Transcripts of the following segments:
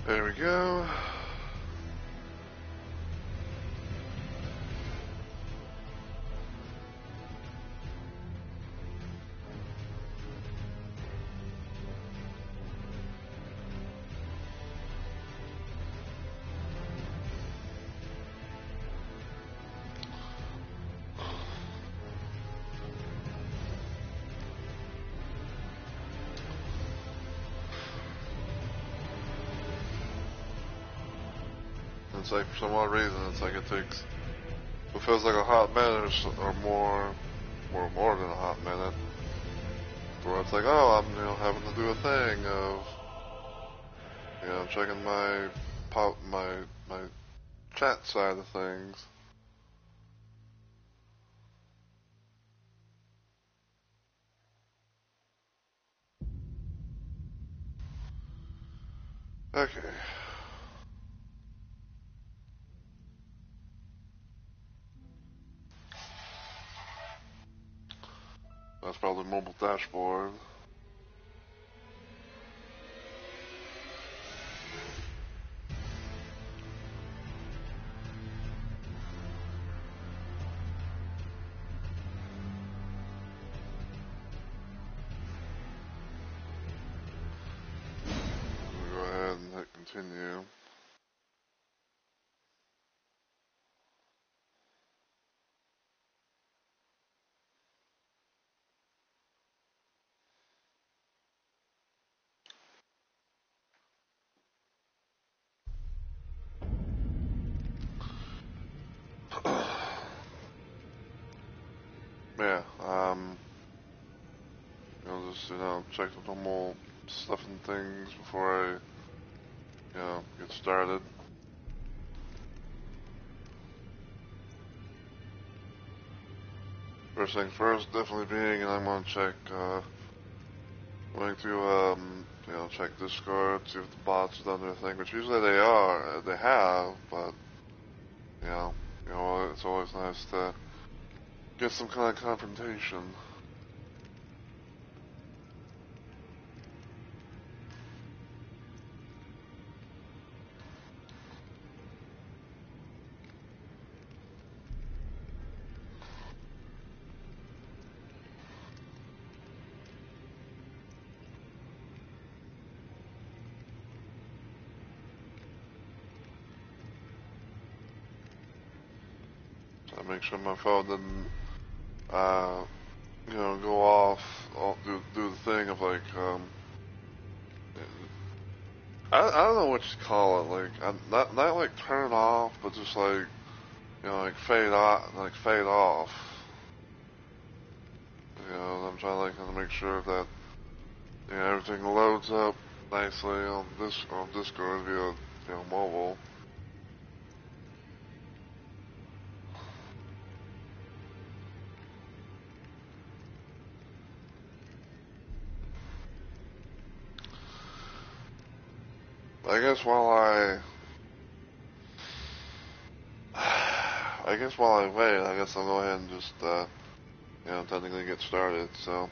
There we go. It's like for some odd reason, it's like it takes, it feels like a hot minute or more than a hot minute. Where it's like, oh, I'm having to do a thing of checking my chat side of things. Okay. That's probably mobile dashboard. Go ahead and hit continue. Yeah, just, check the normal stuff and things before I, get started. First thing first, definitely being, and I'm gonna check, going to, check Discord, see if the bots have done their thing, which usually they have, but, it's always nice to get some kind of confrontation. So I make sure my phone didn't, go off, do the thing of like, I don't know what you call it, like, not like turn off, but just like, like fade off. I'm trying to like make sure that everything loads up nicely on Discord via mobile. I guess while I wait, I guess I'll go ahead and just technically get started. So,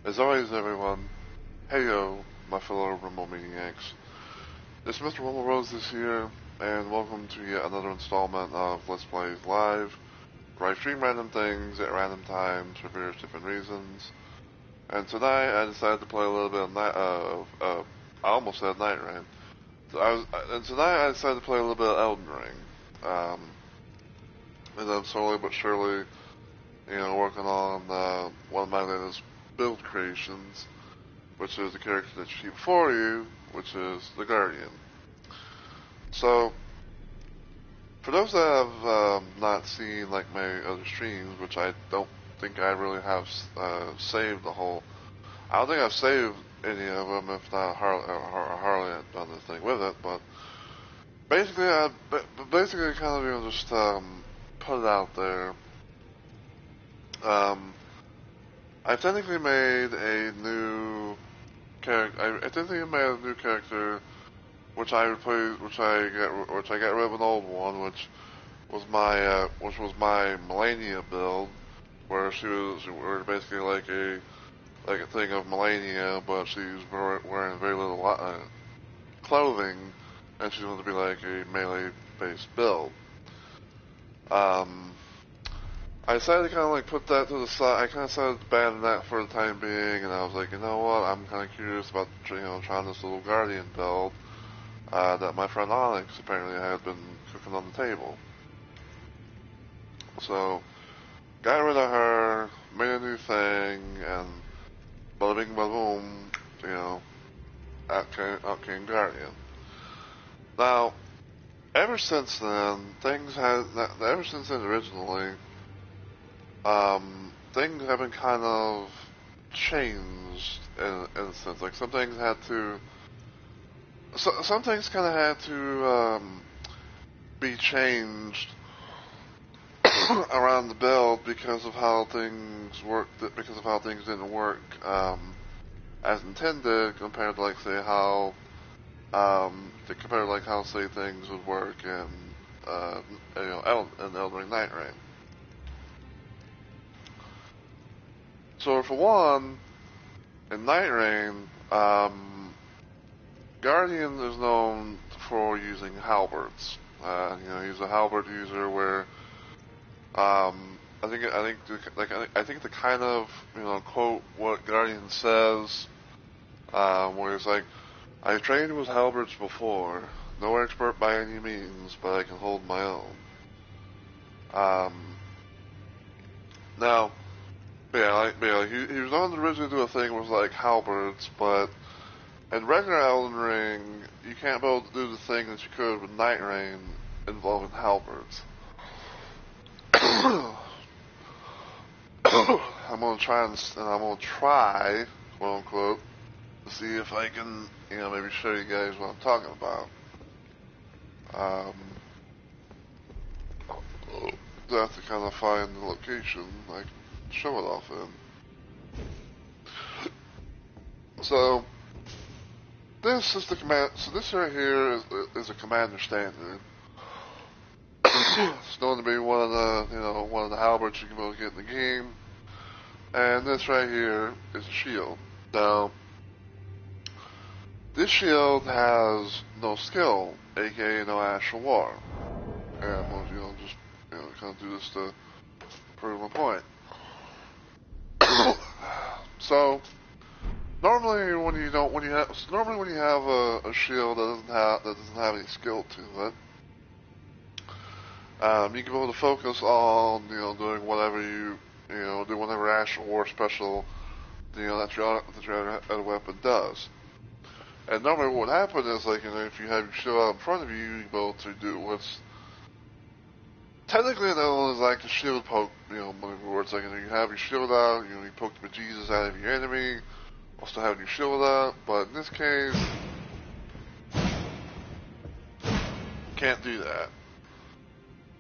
as always, everyone, heyo, my fellow Rumble Maniacs. This is Mr. Rumble Rose this here, and welcome to yet another installment of Let's Plays Live, where I stream random things at random times for various different reasons. And tonight I decided to play a little bit of I almost said Night Rain. And tonight I decided to play a little bit of Elden Ring. And I'm slowly but surely, working on one of my latest build creations, which is the character that you see before you, which is the Guardian. So, for those that have not seen like my other streams, which I don't think I really have saved the whole. I don't think I've saved any of them, if not Harley had done the thing with it. But basically, kind of just put it out there. I've technically made a new character. I technically made a new character, which I replaced, which I got rid of an old one, which was my Melania build, where we're basically like a thing of Melania, but she's wearing very little clothing, and she's going to be like a melee-based build. I decided to kind of like put that to the side. I kind of decided to abandon that for the time being, and I was like, you know what? I'm kind of curious about trying this little Guardian build that my friend Onyx apparently had been cooking on the table. So got rid of her, made a new thing, and bada bing bada boom, out came Guardian. Now, ever since then, ever since then originally, things have been kind of changed in a sense. Like some things kind of had to be changed around the build because of how things worked, because of how things didn't work as intended compared to like say how say things would work in Elden Ring Night Rain. So for one, in Night Rain, Guardian is known for using halberds. He's a halberd user where I think the kind of quote what Guardian says, where it's like, I trained with halberds before, no expert by any means, but I can hold my own. Now, he was on originally do a thing with like halberds, but in regular Elden Ring, you can't be able to do the thing that you could with Night Rain involving halberds. I'm gonna try, quote unquote, to see if I can, maybe show you guys what I'm talking about. I have to kind of find the location I can show it off in. So this is the command. So this right here is a commander standard. It's known to be one of the halberds you can both get in the game. And this right here is a shield. Now, this shield has no skill, aka no Ash of War. And I'm gonna, just kind of do this to prove my point. So normally when you have a shield that doesn't have any skill to it, you can be able to focus on doing whatever do whatever Ash of War special that your other weapon does. And normally what would happen is like if you have your shield out in front of you, you can be able to do what's technically known as like the shield poke, where it's like you have your shield out, you poke the bejesus out of your enemy while still having your shield out, but in this case, you can't do that.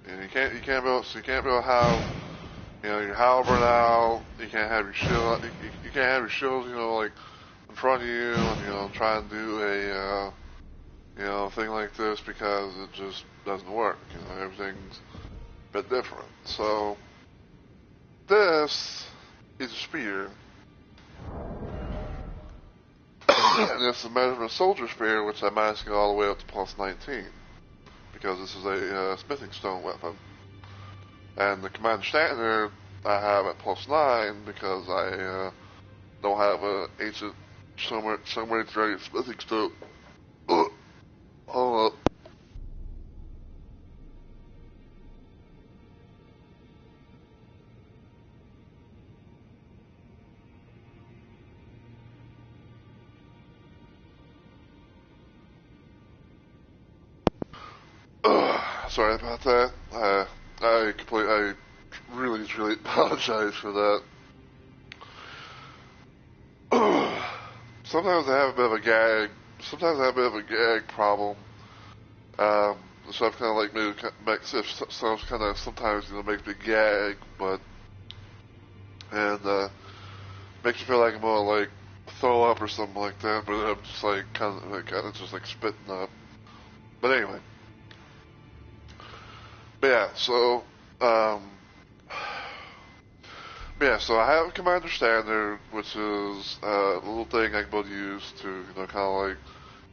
And you can't be able to have your halberd out, you can't have your shield, you can't have your shield, like in front of you, and try and do a thing like this because it just doesn't work. Everything's a bit different. So this is a spear, and it's the Measurement Soldier Spear, which I'm asking all the way up to plus 19 because this is a smithing stone weapon. And the Commander Standard I have at plus 9 because I don't have a ancient somewhere dragon smithing stone. Hold up. Sorry about that. I really apologize for that. Sometimes I have a bit of a gag. Sometimes I have a bit of a gag problem. So I've kind of like maybe makes sometimes makes me gag, and makes me feel like I'm gonna like throw up or something like that. But I'm just like kind of just like spitting up. But anyway. But yeah, so so I have a Commander Standard, which is a little thing I can both use to kind of like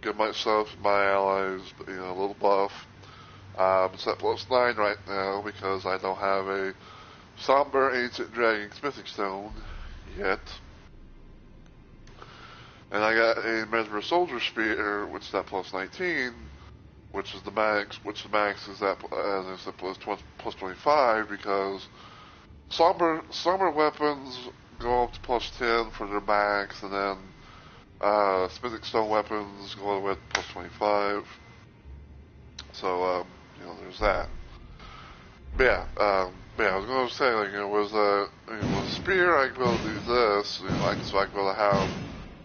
give myself, my allies, you know, a little buff. It's at +9 right now because I don't have a Somber Ancient Dragon Smithing Stone yet. And I got a Mesmer Soldier Spear, which is at +19, which is the max, which the max is at, as I said, +25, because somber weapons go up to +10 for their max, and then Smithing Stone weapons go all the way to +25. So, you know, there's that. But yeah, I was going to say, like, you know, with a spear, I could be able to do this, you know, so I could be able to have,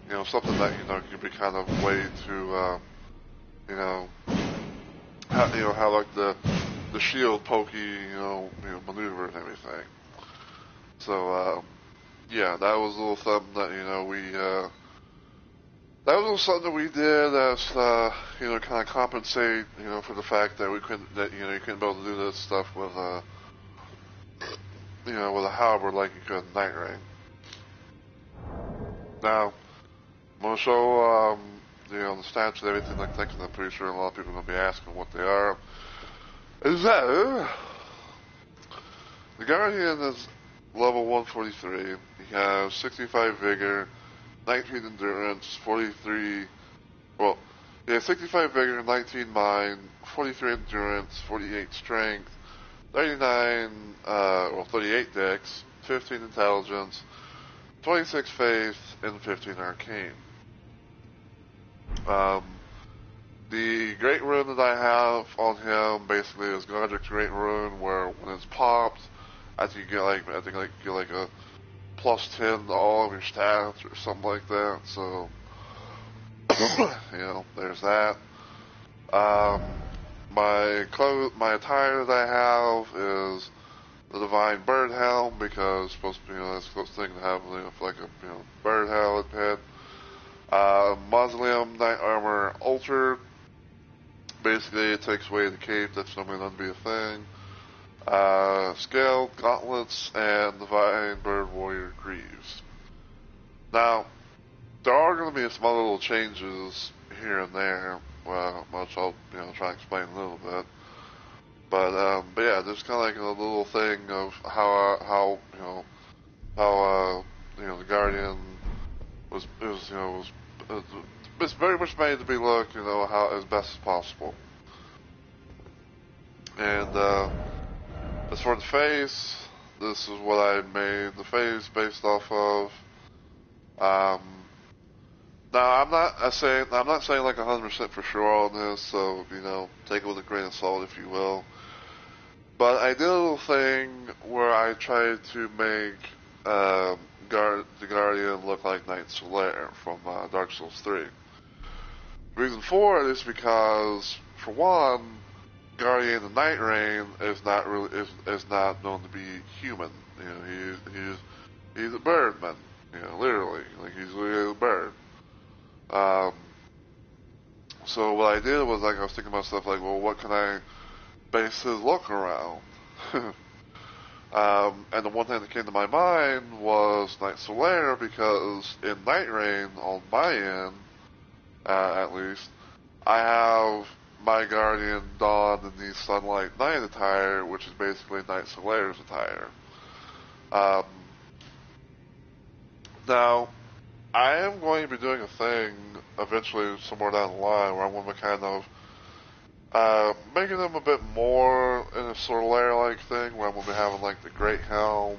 you know, something that, you know, can be kind of a way to, you know, how like the shield pokey, you know, maneuver and everything. So, yeah, that was a little something that, you know, that was something that we did as, you know, kind of compensate, you know, for the fact that you couldn't be able to do this stuff with, you know, with a halberd like you could in Night Rain. Now, I'm going to show, you know, the stats and everything like that, because I'm pretty sure a lot of people are going to be asking what they are. Is that, the Guardian is level 143. He has 65 vigor, 19 endurance, 43, well, yeah, 65 vigor, 19 mind, 43 endurance, 48 strength, 38 dex, 15 intelligence, 26 faith, and 15 arcane. The Great Rune that I have on him basically is Godric's Great Rune, where when it's popped, I think you get like a +10 to all of your stats or something like that. So, you know, there's that. My attire that I have is the Divine Bird Helm, because it's supposed to be, you know, that's the closest thing to have, you know, like a, you know, bird helmet head. Mausoleum Knight Armor Altered. Basically, it takes away the cape. That's normally going to be a thing. Scaled Gauntlets and Divine Bird Warrior Greaves. Now, there are going to be some other little changes here and there, which I'll, you know, try and explain a little bit. But yeah, just kind of like a little thing of how the Guardian was it's very much made to be looked, you know, how as best as possible. And as for the face, this is what I made the face based off of. Now I'm not saying like 100% for sure on this, so, you know, take it with a grain of salt if you will. But I did a little thing where I tried to make the Guardian look like Knight Solaire from Dark Souls 3. The reason for it is because, for one, Guardian of Night Rain is not known to be human. You know, he's a birdman. You know, literally, like he's literally a bird. So what I did was, like, I was thinking to myself, like, well, what can I base his look around? And the one thing that came to my mind was Knight Solaire, because in Night Rain, on my end, at least, I have my Guardian don in the Sunlight Knight attire, which is basically Knight Solaire's attire. Now, I am going to be doing a thing eventually somewhere down the line where I'm going to be kind of making them a bit more in a Solaire-like thing, where I'm going to be having like the Great Helm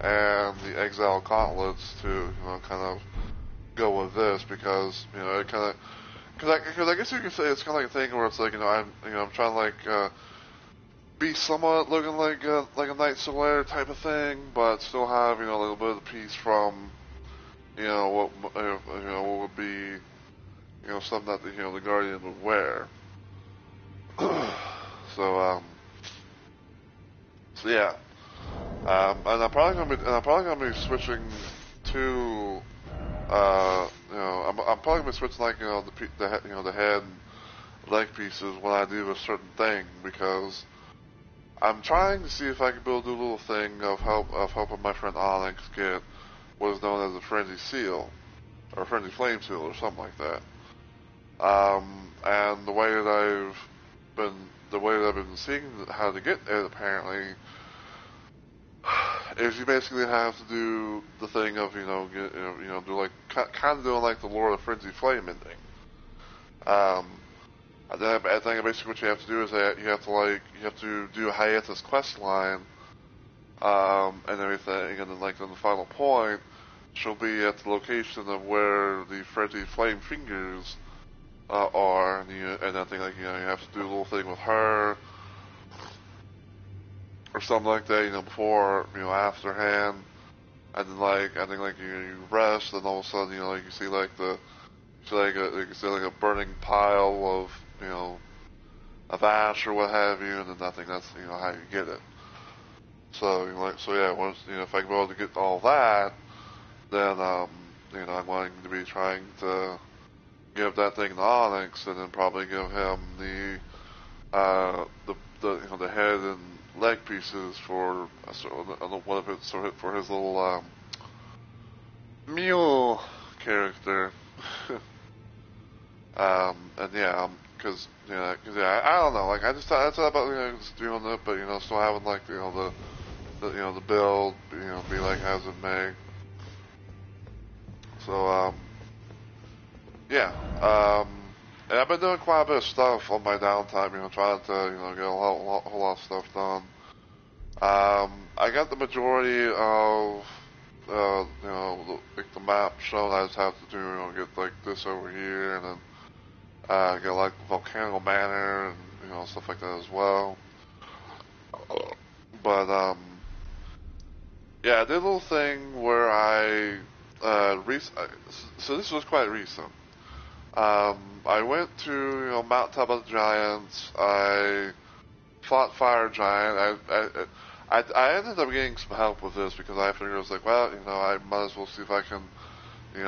and the Exile Gauntlets to, you know, kind of go with this, because, you know, it kind of, because I guess you could say it's kind of like a thing where it's like, you know, I'm trying to like be somewhat looking like a Knight Solaire type of thing, but still have, you know, a little bit of the piece from, you know, what would be, you know, something that the Guardian would wear. So yeah, and I'm probably gonna be switching to, I'm probably gonna be switching, like, you know, the head and leg pieces when I do a certain thing, because I'm trying to see if I can do a little thing of helping my friend Onyx get what is known as a Frenzy Seal, or a Frenzy Flame Seal, or something like that. And the way that I've been seeing how to get it apparently is you basically have to do the thing of do like kind of doing like the Lord of Frenzy Flame ending. And then I think basically what you have to do is that you have to do a hiatus quest line, and everything, and then like on the final point, she'll be at the location of where the Frenzy Flame Fingers are, and I think like you have to do a little thing with her or something like that, before afterhand, and then like I think like you rest, and all of a sudden like you see like a burning pile of of ash or what have you, and then I think that's how you get it. So yeah, once if I can be able to get all that, then I'm going to be trying to give that thing to Onyx, and then probably give him the head and leg pieces for one of it for his little mule character. And yeah, cause I don't know, like I just thought about just doing it, but still having like the build be like as it may. So yeah, and I've been doing quite a bit of stuff on my downtime, trying to get a whole lot of stuff done. I got the majority of like the map shown. I just have to do get like this over here, and then get like Volcano Manor and stuff like that as well. But yeah, I did a little thing where so this was quite recent. I went to Mount Top of the Giants. I fought Fire Giant. I ended up getting some help with this because I figured I was like, well, I might as well see if I can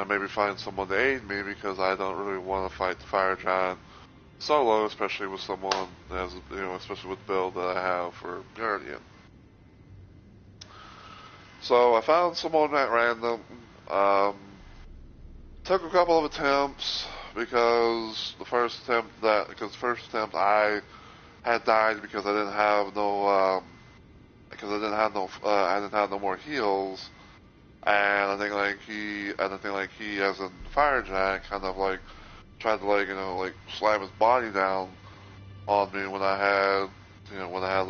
maybe find someone to aid me because I don't really want to fight the Fire Giant solo, especially with someone as especially with the build that I have for Guardian. So I found someone at random. Took a couple of attempts because the first attempt I had died because I didn't have no I didn't have no more heals, and I think like he as a Fire Giant kind of like tried to like slam his body down on me when I had when I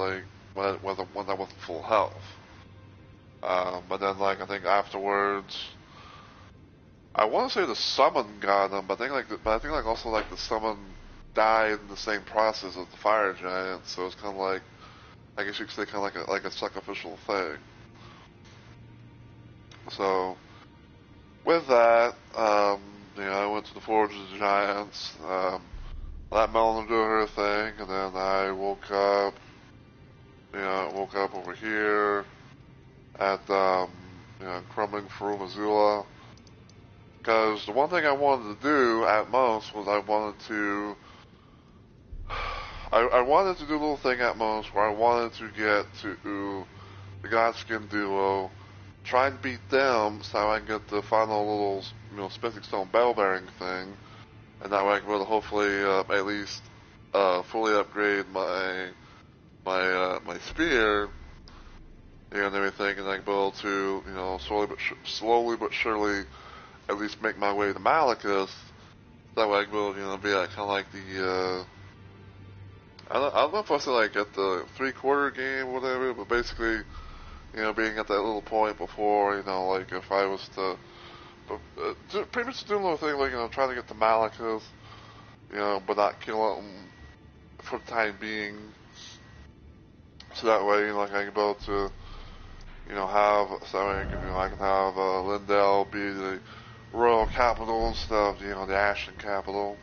wasn't full health. But then like I think afterwards, I want to say the summon got him, but I think like also like the summon died in the same process as the Fire Giant, so it's kind of like I guess you could say kind of like a sacrificial thing. So with that, I went to the Forge of the Giants. Let Melon do her thing, and then I woke up. Woke up over here at Crumbling Farum Azula. Because the one thing I wanted to do at most was I wanted to do a little thing at most where I wanted to get to the Godskin duo, try and beat them so I can get the final little Smithing Stone bell bearing thing, and that way I can be able to hopefully at least fully upgrade my spear and everything, and I can be able to slowly but surely at least make my way to Malekith. That way I can be able to be like kind of like the I don't know if I say like at the 3/4 game or whatever, but basically being at that little point before like if I was to pretty much doing a little thing like trying to get to Malekith, but not kill him for the time being. So that way, like I can be able to, I can have Lindell be the royal capital instead of the Ashen capital.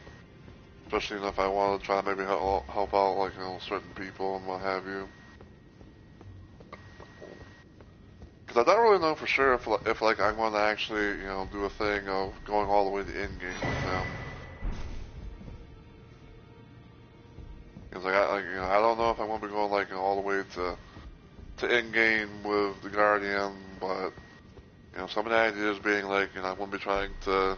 Especially if I want to try to maybe help out like certain people and what have you. Because I don't really know for sure if like I'm going to actually do a thing of going all the way to in game with them. Because I don't know if I'm going to be going like all the way to in game with the Guardian, but some of the ideas being like I'm going to be trying to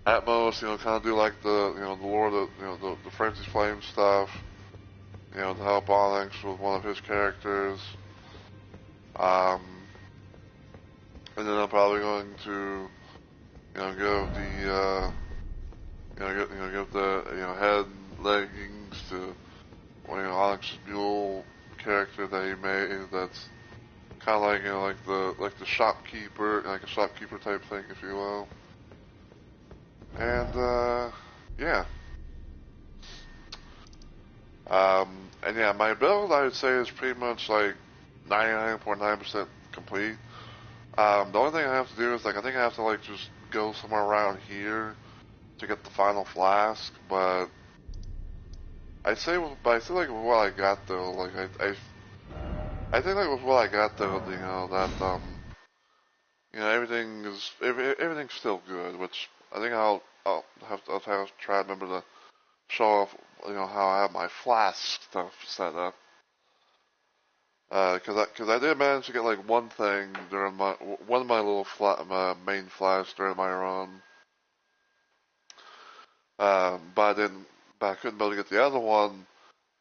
Atmos, kind of do like the, the Lord of, the Francis Flame stuff, to help Onyx with one of his characters. And then I'm probably going to, give the, give the, head leggings to, Onyx's mule character that he made. That's kind of like the shopkeeper, like a shopkeeper type thing, if you will. And yeah. And yeah, my build I would say is pretty much like 99.9% complete. The only thing I have to do is I think I have to just go somewhere around here to get the final flask. But I say with what I got though, I think with what I got though, that everything's still good, which I think I'll have to try to remember to show off, how I have my flask stuff set up. Cause I did manage to get one thing during one of my little main flasks during my run. But I couldn't be able to get the other one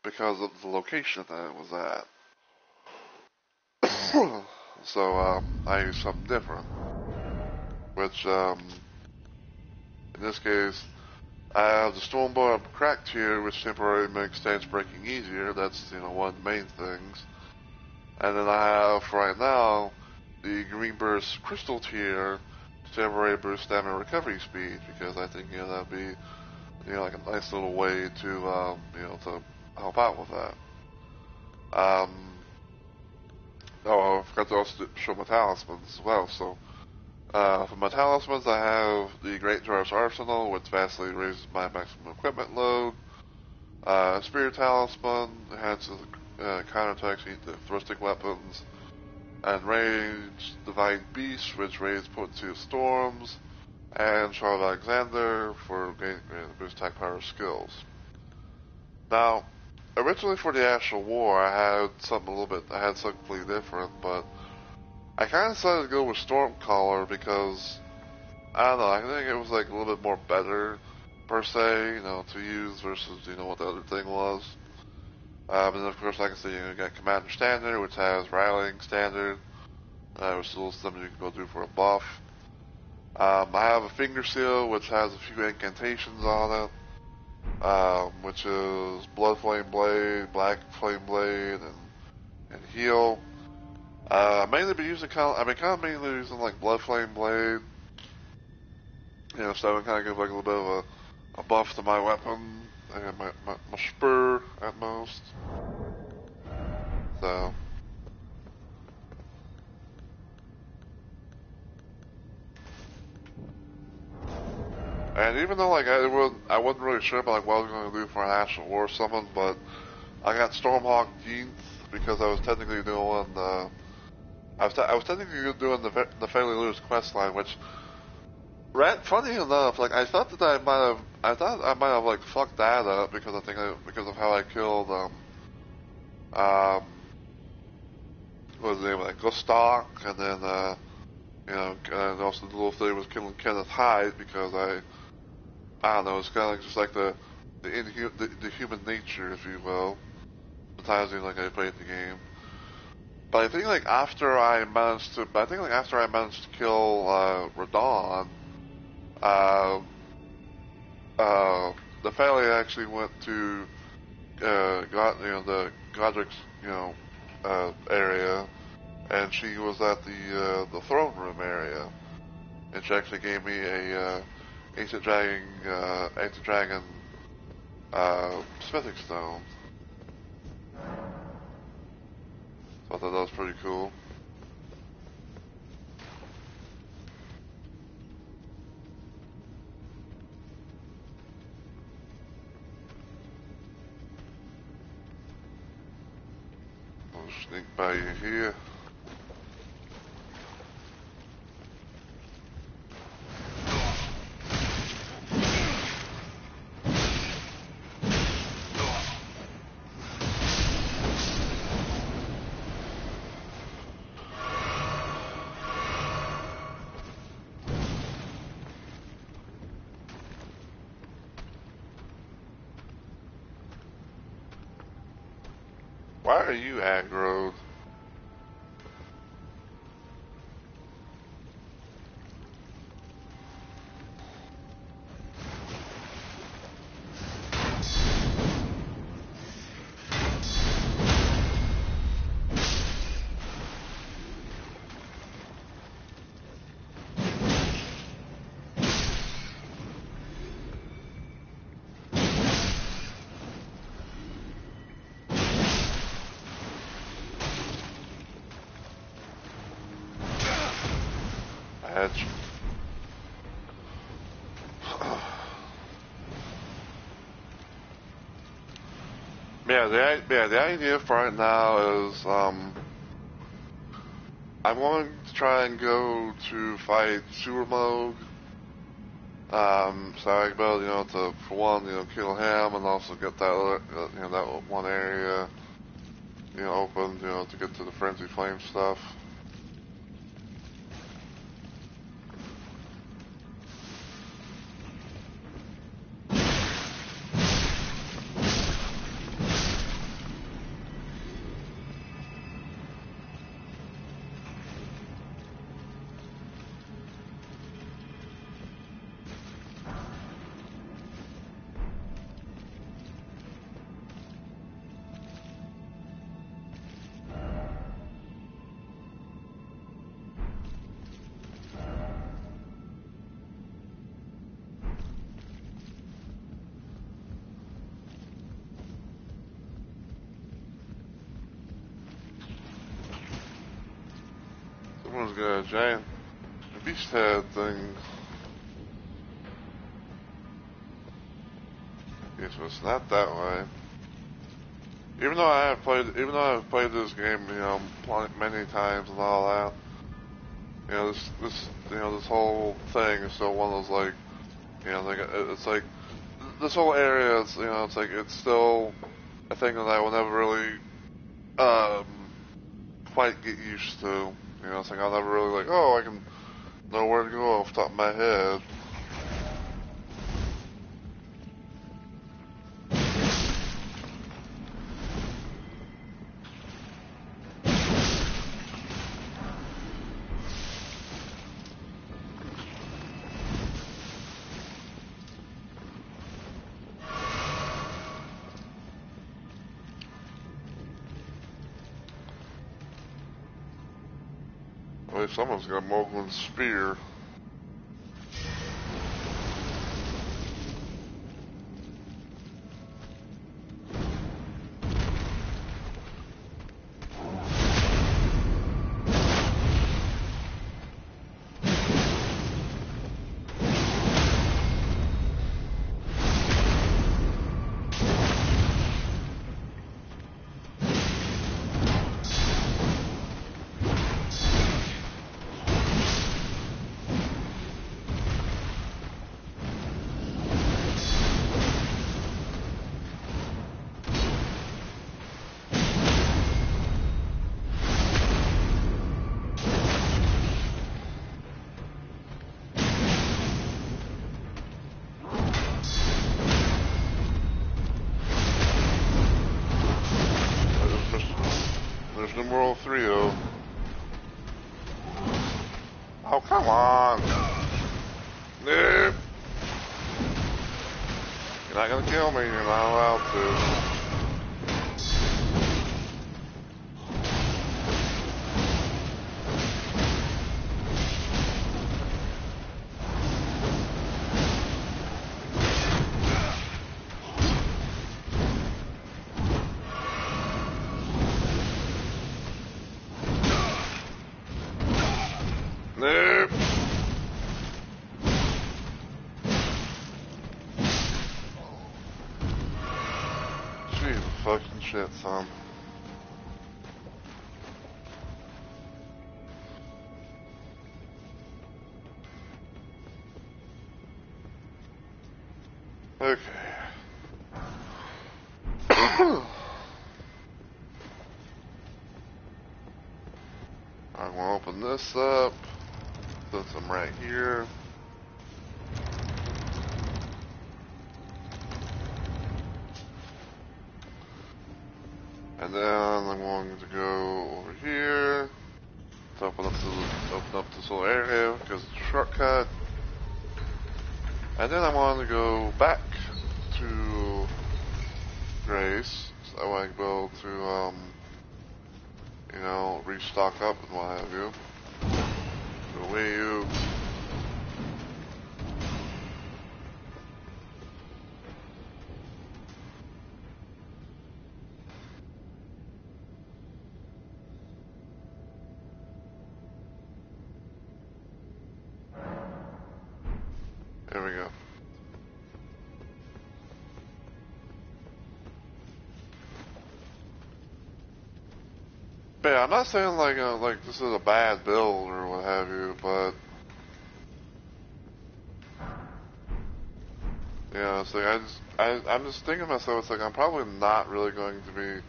because of the location that it was at. So, I used something different. Which, in this case, I have the Stormborn Crack tier, which temporarily makes stance breaking easier. That's, one of the main things. And then I have, right now, the Green Burst Crystal tier to temporarily boost stamina recovery speed, because I think, that'd be, like a nice little way to, to help out with that. Oh, I forgot to also show my talismans as well, so, for my talismans, I have the Great Dwarf's Arsenal, which vastly raises my maximum equipment load. Spirit Talisman enhances counterattacks with thrusting weapons. And Rage Divine Beast, which raises potency of storms. And Charles Alexander for gaining boost attack power skills. Now, originally for the Astral War, I had something completely different, but I kind of decided to go with Stormcaller because, I don't know, I think it was a little bit more better, per se, to use versus, what the other thing was. And then of course, like I said, you got Commander Standard, which has Rallying Standard, which is a little something you can go do for a buff. I have a Finger Seal, which has a few incantations on it, which is Blood Flame Blade, Black Flame Blade, and Heal. I've been mainly using Blood Flame Blade, so I can kind of give a little bit of a buff to my weapon and my spur at most. So. And even though I wasn't really sure about what I was going to do for an Astral War summon, but I got Stormhawk Dienth because I was technically doing I was technically doing the Fairly Loose quest line, which, funny enough, I thought that I might have fucked that up because because of how I killed what was the name of that, Gustok, and then and also the little thing was killing Kenneth Hyde because I don't know, it's kind of just the human nature, if you will. Sometimes I play the game. But I think after I managed to kill Radon, the family actually went to the Godric's area, and she was at the throne room area, and she actually gave me a ancient dragon smithing stone. So I thought that was pretty cool. I'll sneak by you here. Why are you aggroed? Edge. The idea for right now is I'm going to try and go to fight Sewer Mode. So I can be able, to, for one, kill him and also get that other, that one area, open, to get to the Frenzy Flame stuff. Someone's got a giant beast head thing. Guess it's not that way. Even though I've played this game, many times and all that, this whole thing is still one of those like, it's like this whole area is, it's like it's still a thing that I will never really quite get used to. It's like I'll never really like, oh, I can know where to go off the top of my head. Wait, someone's got a Mogulin spear. There's numero 3. Oh, come on. Nope. You're not gonna kill me, you're not allowed to. Nope. Jeez, fucking shit, son. Okay. I'm gonna open this up. Put some right here. And then I'm going to go over here to open up this little area because it's a shortcut. And then I want to go back to Grace so that way I can be able to, you know, restock up and what have you. So away you. There we go. But yeah, I'm not saying like this is a bad build or what have you, but you know, it's like I'm just thinking to myself, it's like I'm probably not really going to be,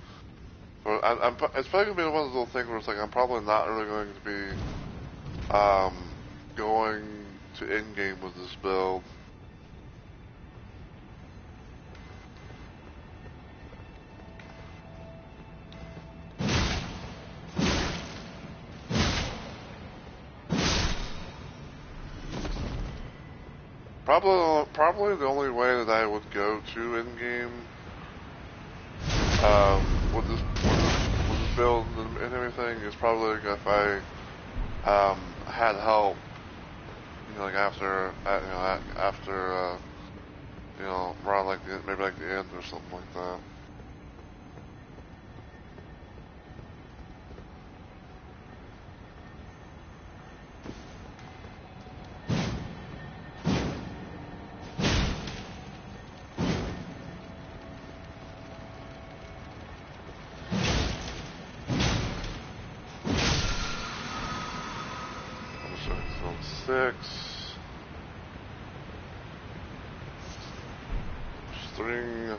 or it's probably gonna be one of those little things where it's like I'm probably not really going to be, going to end game with this build. Probably the only way that I would go to end game, with this build and everything is probably like if I had help, you know, like after you know, around like maybe like the end or something like that. Zone 6. String.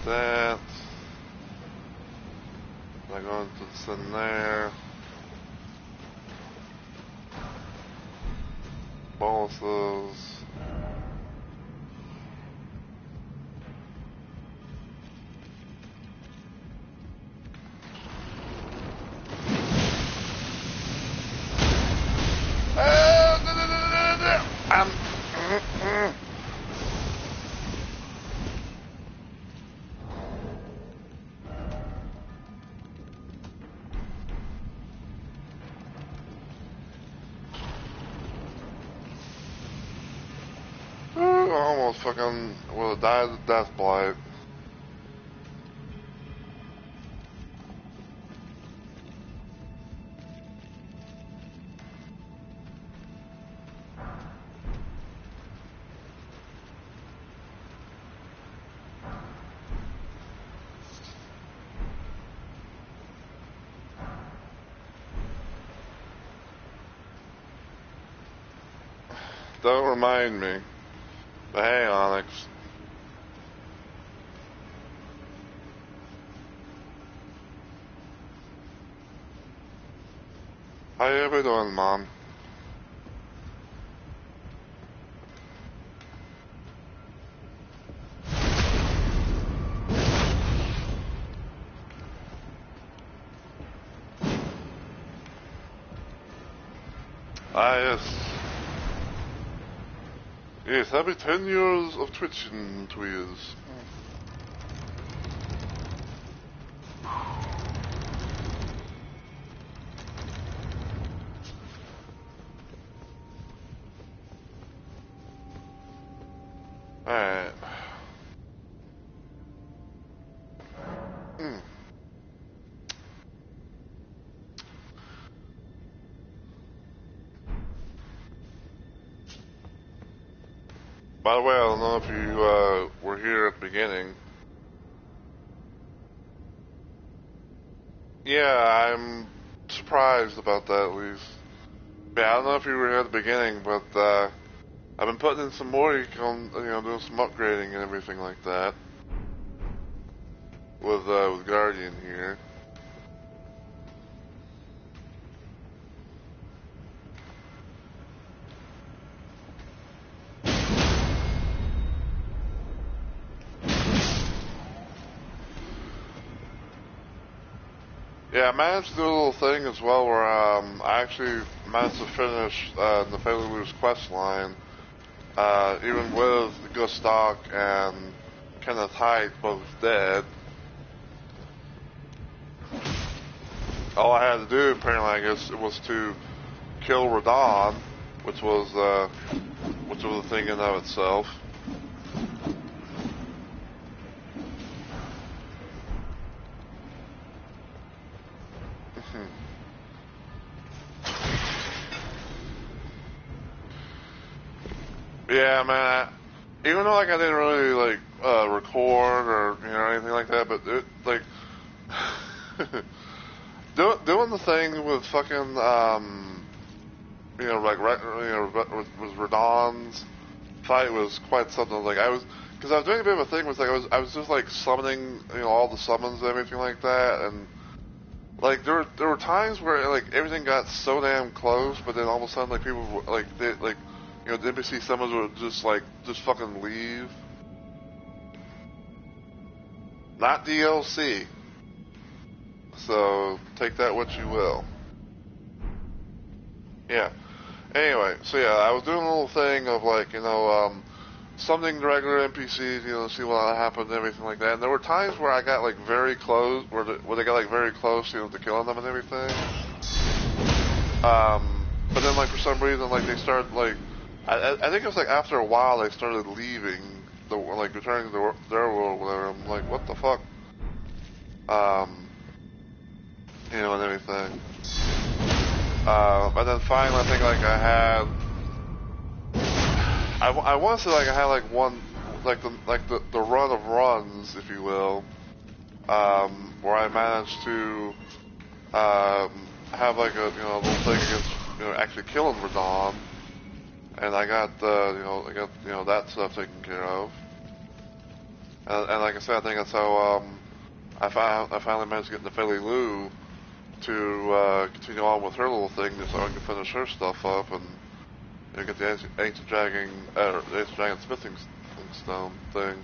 That. I go into the sun there. Bonuses. Almost fucking would have died of death blight. Don't remind me. But hey, Onyx. How you ever doing, Mom? Ah, yes. Yes, happy 10 years of twitching, Tweez. Alright. By the way, I don't know if you were here at the beginning. Yeah, I'm surprised about that at least. Yeah, I don't know if you were here at the beginning, but I've been putting in some work on, doing some upgrading and everything like that with Guardian here. Yeah, I managed to do a little thing as well where I actually managed to finish the Failure quest line, even with Gus Stock and Kenneth Haidt both dead. All I had to do, apparently, I guess, was to kill Radahn, which was a thing in and of itself. Yeah, man. Even though like I didn't really like record or anything like that, but it, like doing the thing with fucking with Radahn's fight was quite something. Like because I was doing a bit of a thing was like I was just like summoning all the summons and everything like that, and like there were times where like everything got so damn close, but then all of a sudden like people like they like the NPC summons would just fucking leave. Not DLC. So take that what you will. Yeah. Anyway, so yeah, I was doing a little thing of like, summoning the regular NPCs, see what happened and everything like that. And there were times where I got like very close, where they got like very close, to killing them and everything. But then like for some reason, like they started like, I think it was like after a while they started leaving, returning to their world, whatever. I'm like, what the fuck? And everything. But then finally, I think like I want to say like I had like one, the run of runs, if you will, where I managed to have like a little thing against actually killing Radahn, and I got that stuff taken care of, and like I said, I think that's how I finally managed to get Nefeli Loux to continue on with her little thing, just so I can finish her stuff up and get the ancient dragon smithing stone thing.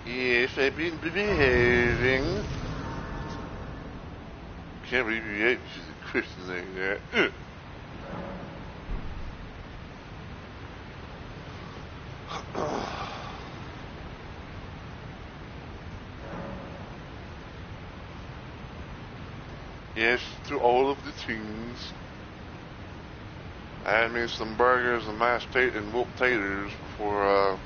Yes, I've been behaving. Can't believe you ate a Christian like that. Yes, to all of the teens. I had me some burgers and mashed whooped taters before I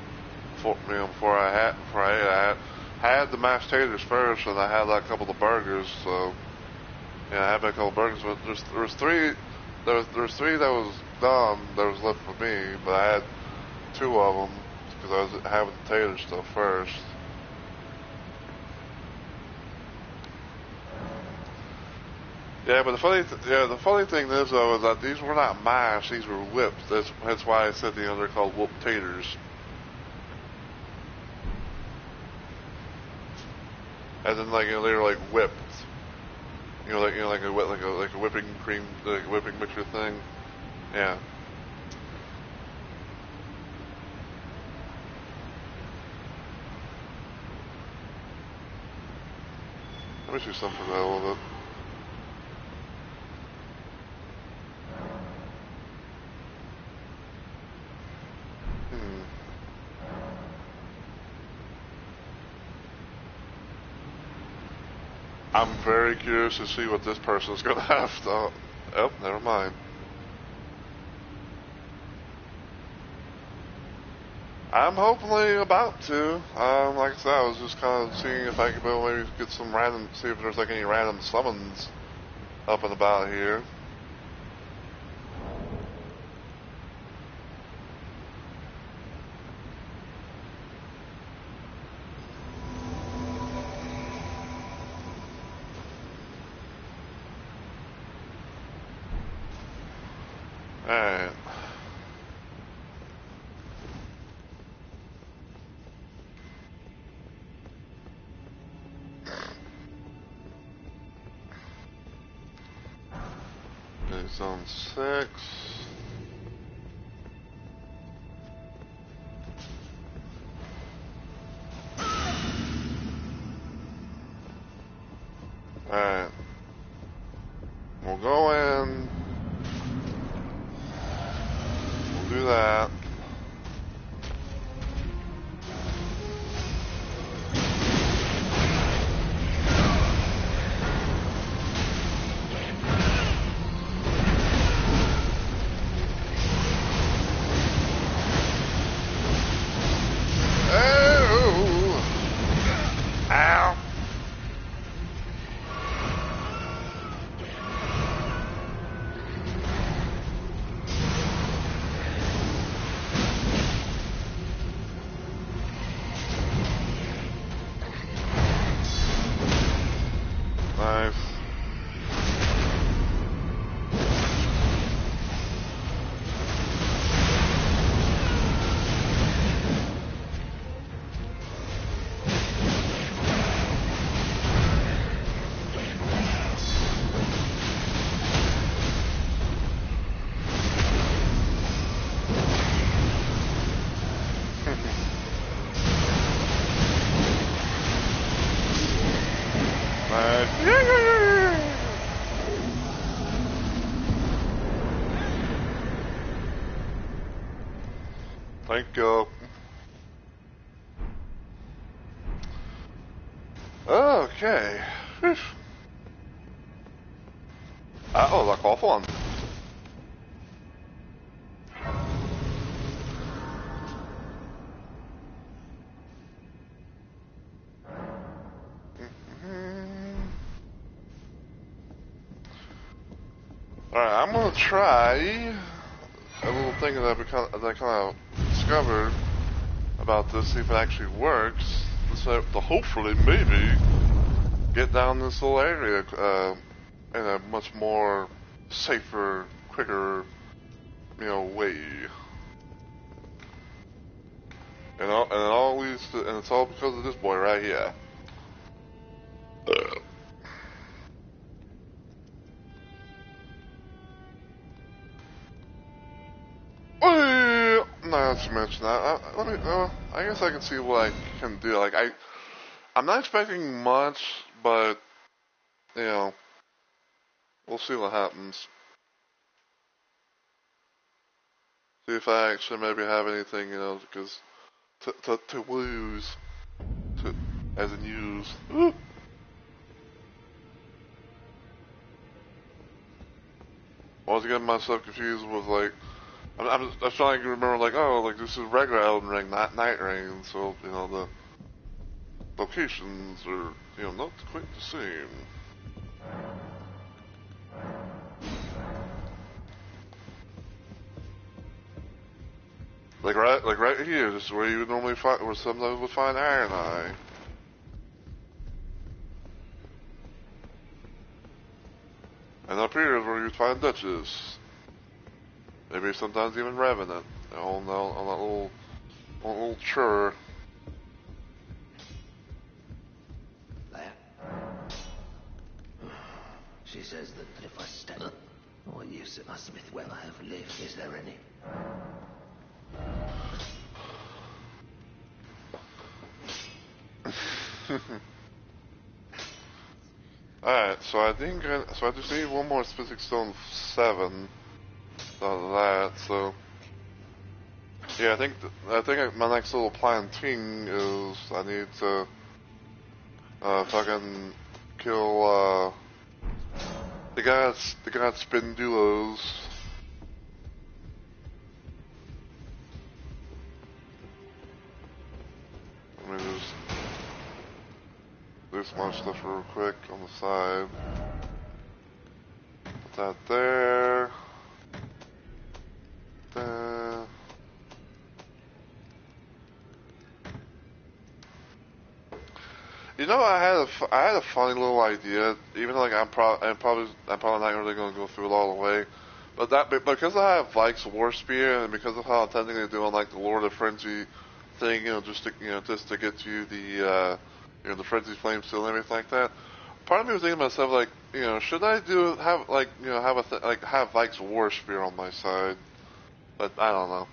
had the mashed taters first, and I had like a couple of burgers. So yeah, I had a couple of burgers. But there was three that was done. That was left for me, but I had two of them because I was having the tater stuff first. Yeah, but the funny thing is though is that these were not mashed; these were whipped. That's why I said they're called whooped taters. And then they were like whipped, like a whipping cream, like a whipping mixture thing. Yeah. Let me see something that a little bit. I'm very curious to see what this person's gonna have to... Oh, never mind. I'm hopefully about to. Like I said, I was just kind of seeing if I could maybe get some random, see if there's like any random summons up and about here. Alright. Okay, zone 6. Alright. We'll go in. We'll do that. Nice. Thank you. Okay. Oh, like off one. Alright, I'm gonna try a little thing that I kind of discovered about this, see if it actually works. So to hopefully, maybe, get down this little area in a much more safer, quicker, way. And it's all because of this boy right here. Not to mention that. I guess I can see what I can do. Like I'm not expecting much, but we'll see what happens. See if I actually maybe have anything, because to lose, as in use. Ooh. I was getting myself confused with like, I'm trying to remember like, oh, like this is regular Elden Ring, not Night Rain, so the locations are not quite the same. Like right here, this is where you would normally find, where sometimes would find Iron Eye. And up here is where you'd find Duchess. Maybe sometimes even Revenant. On that little chur. There. She says that if I step... What use at my Smithwell I have lived, is there any? Alright, so I just need one more Specific Stone 7 of that, so yeah, I think my next little plan thing is I need to fucking kill the guy at Spindulos. Let me just do some more stuff real quick on the side. Put that there. There. You know, I had a funny little idea. Even though, like I'm probably not really going to go through it all the way. But because I have Vike's War Spear and because of how I'm technically doing like the Lord of Frenzy thing, just to get to the the Frenzy Flame Seal and everything like that. Part of me was thinking to myself like, should I have Vike's War Spear on my side? But I don't know.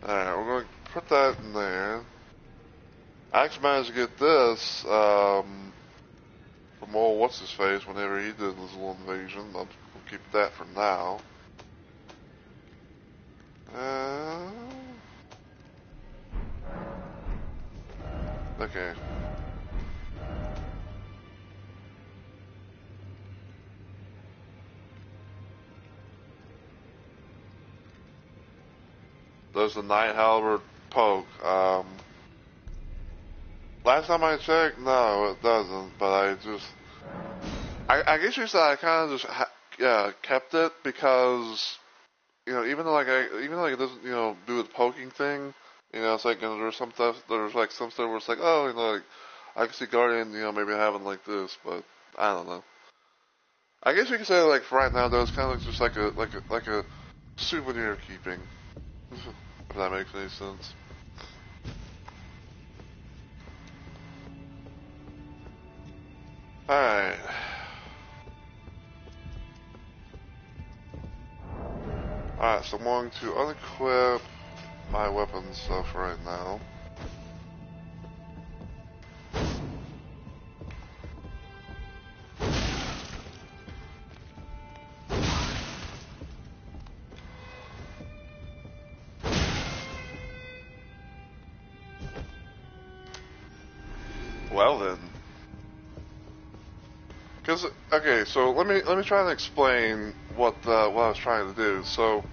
Alright, we're going to put that in there. I actually managed to get this from old what's-his-face whenever he did his little invasion. I'll keep that for now. Okay. Does the Night Halberd poke? Last time I checked, no, it doesn't. But I guess you said I kind of just kept it because even though it doesn't do the poking thing, it's like there's some stuff where it's like, oh, like I can see Guardian maybe having like this, but I don't know. I guess you could say like for right now though, it's kind of just like a souvenir keeping, if that makes any sense. Alright. Alright, so I'm going to unequip my weapon stuff right now. Well then. Okay, so let me try and explain what I was trying to do. So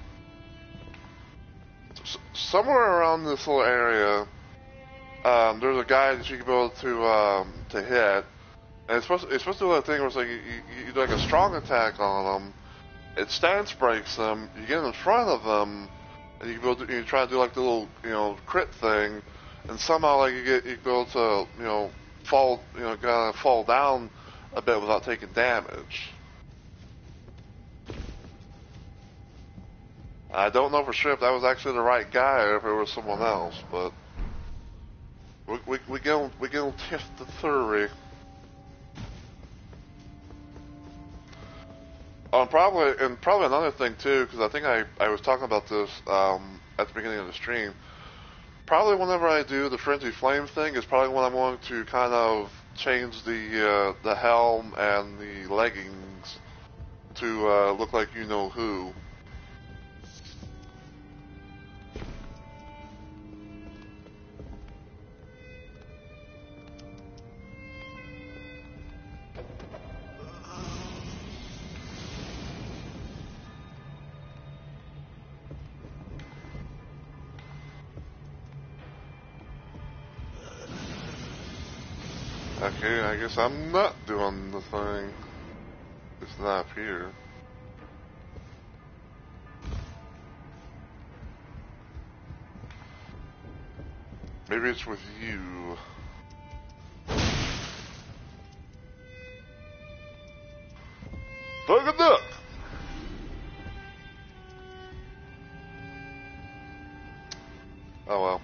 somewhere around this little area, there's a guy that you can be able to hit, and it's supposed to do that thing where it's like you do like a strong attack on them, it stance breaks them, you get in front of them, and you try to do like the little crit thing, and somehow like you be able to kind of fall down a bit without taking damage. I don't know for sure if that was actually the right guy or if it was someone else, but we gonna test the theory. Probably another thing too, because I think I was talking about this at the beginning of the stream. Probably whenever I do the Frenzy Flame thing is probably when I'm going to kind of change the helm and the leggings to look like you know who. Okay, I guess I'm not doing the thing. It's not up here. Maybe it's with you. Look at that! Oh well.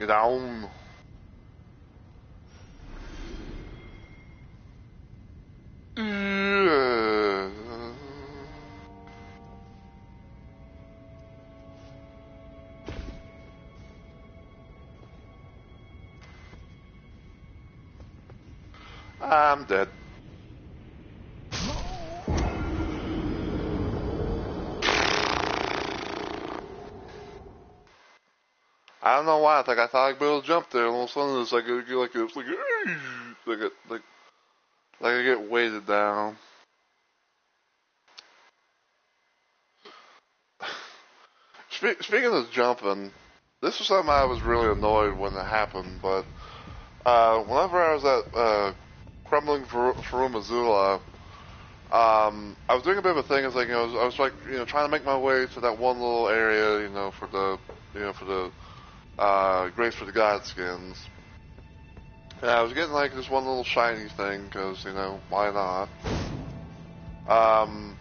Get down. Yeah. I'm dead. I don't know why. I thought I'd be able to jump there, and all of a sudden it's like I get weighted down. Speaking of jumping, this was something I was really annoyed when it happened. But whenever I was at Crumbling Farum Azula, I was doing a bit of a thing. It's like I was like trying to make my way to that one little area, for the Grace for the Godskins. And I was getting like this one little shiny thing because why not? And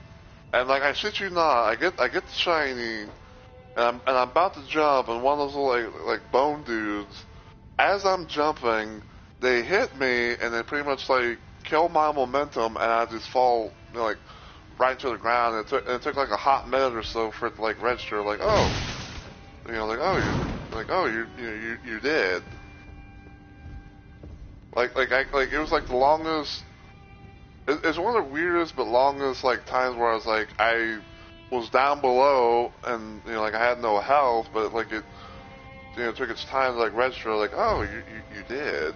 like I shit you not, I get the shiny, and I'm about to jump, and one of those little like bone dudes, as I'm jumping, they hit me, and they pretty much like kill my momentum, and I just fall like right to the ground. And it took like a hot minute or so for it to like register, like you're dead. Like it was like the longest. It's one of the weirdest but longest like times where I was down below and like I had no health, but like it took its time to like register, like you did.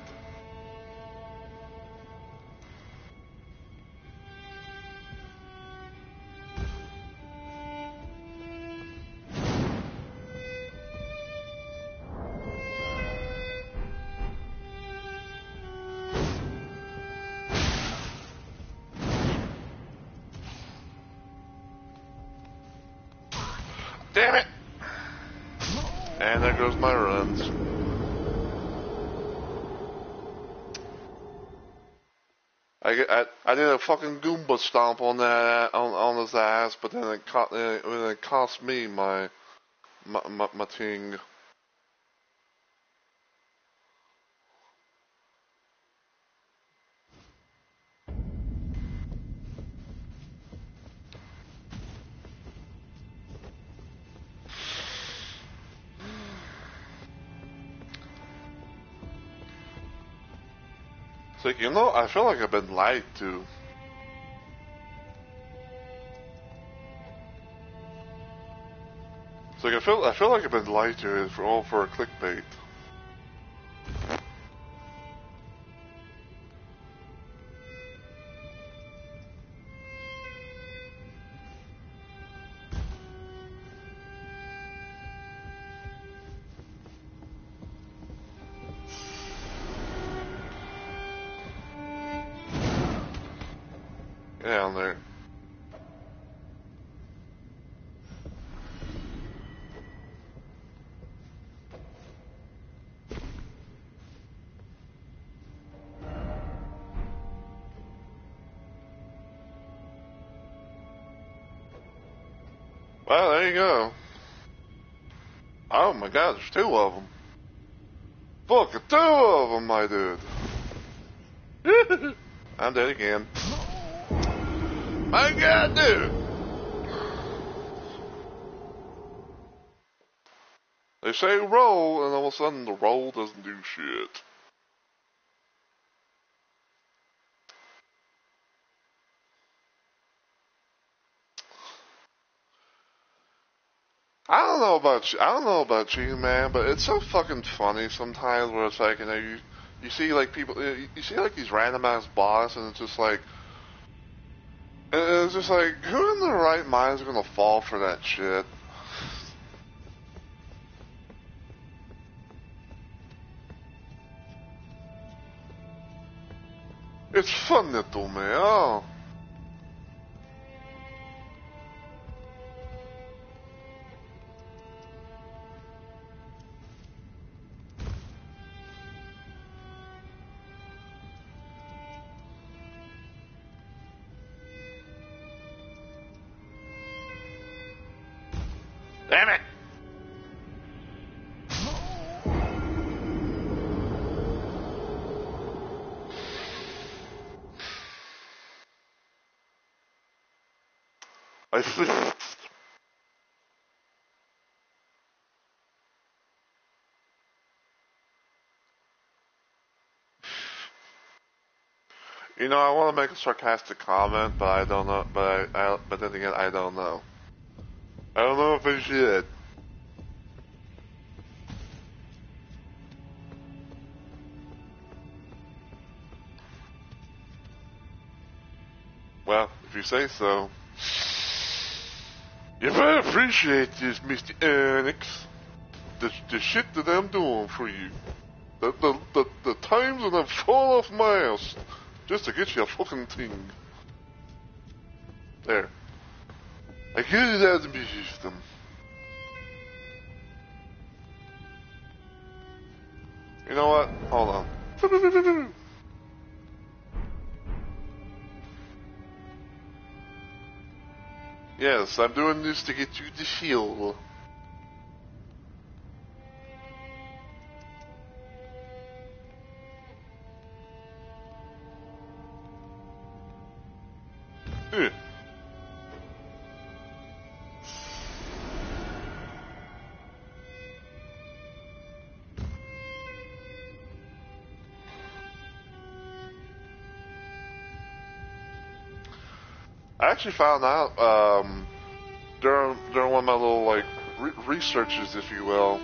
Damn it! And there goes my runs. I did a fucking Goomba stomp on that on his ass, but then it cost me my ting. It's like, I feel like I've been lied to. It's like I feel like I've been lied to for a clickbait. Get down there. Well, there you go. Oh my god, there's two of them. Fucking two of them, my dude. I'm dead again. My god, dude. They say roll, and all of a sudden the roll doesn't do shit. I don't know about you, man, but it's so fucking funny sometimes where it's like, you see like people, you see like these random ass boss, and it's just like, who in their right mind is gonna fall for that shit? It's funny to me, oh. Damn it! I think. You know, I want to make a sarcastic comment, but I don't know. But then again, I don't know. I don't know if I should. Well, if you say so. You better appreciate this, Mr. Onyx. The shit that I'm doing for you. The times that I've fallen off my ass just to get you a fucking thing. There. I get it out of my system. You know what? Hold on. Yes, I'm doing this to get you the shield. I actually found out during one of my little like researches, if you will.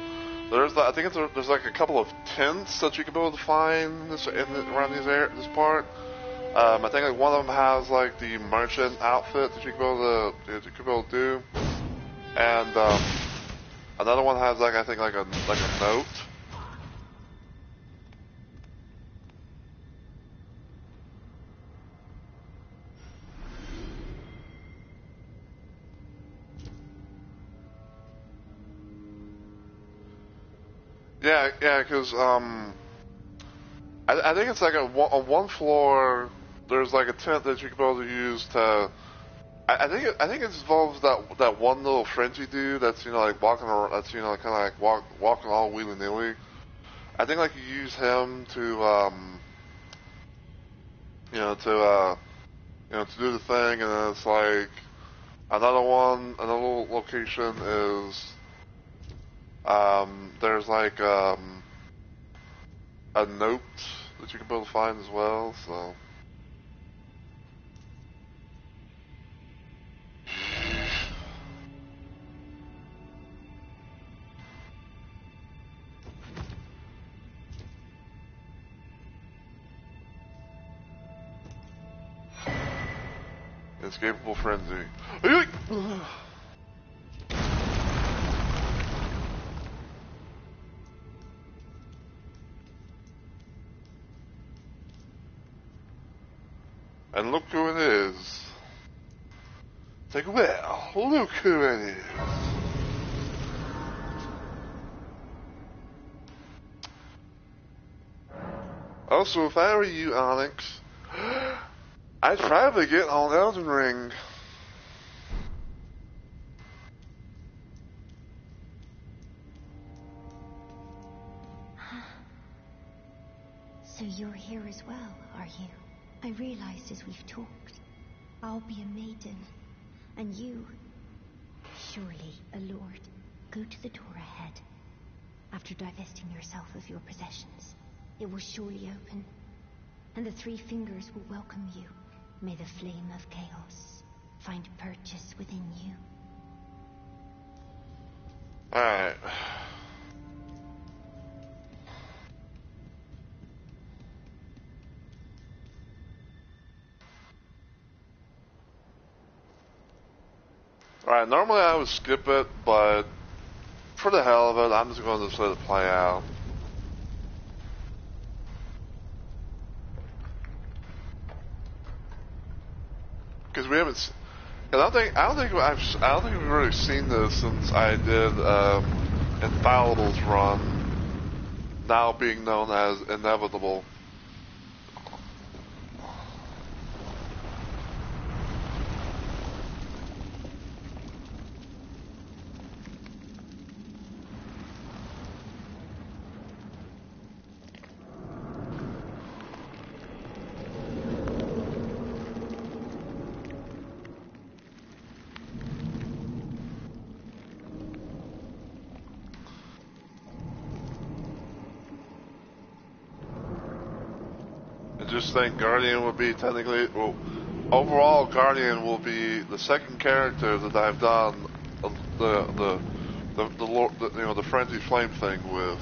There's I think there's like a couple of tents that you can be able to find around this part. I think like one of them has like the merchant outfit that you can be able to do, and another one has like I think like a note. Yeah, because I think it's like on one floor. There's like a tent that you can be able to use to. I think it involves that one little Frenchy dude that's like walking around. That's kind of like walking all willy nilly. I think like you use him to to do the thing, and then it's like another location is there's like a note that you can be able to find as well. So. Inescapable frenzy. And look who it is. It's like, well, look who it is. Also, if I were you, Onyx, I'd probably get on Elden Ring. So you're here as well, are you? I realized as we've talked, I'll be a maiden, and you, surely a lord. Go to the door ahead. After divesting yourself of your possessions, it will surely open, and the three fingers will welcome you. May the flame of chaos find purchase within you. Alright. Alright, normally I would skip it, but for the hell of it, I'm just going to let it play out. Because we haven't. I don't think we've really seen this since I did Infallible's run, now being known as Inevitable. just think Guardian will be technically, well, overall Guardian will be the second character that I've done the Frenzied Flame thing with.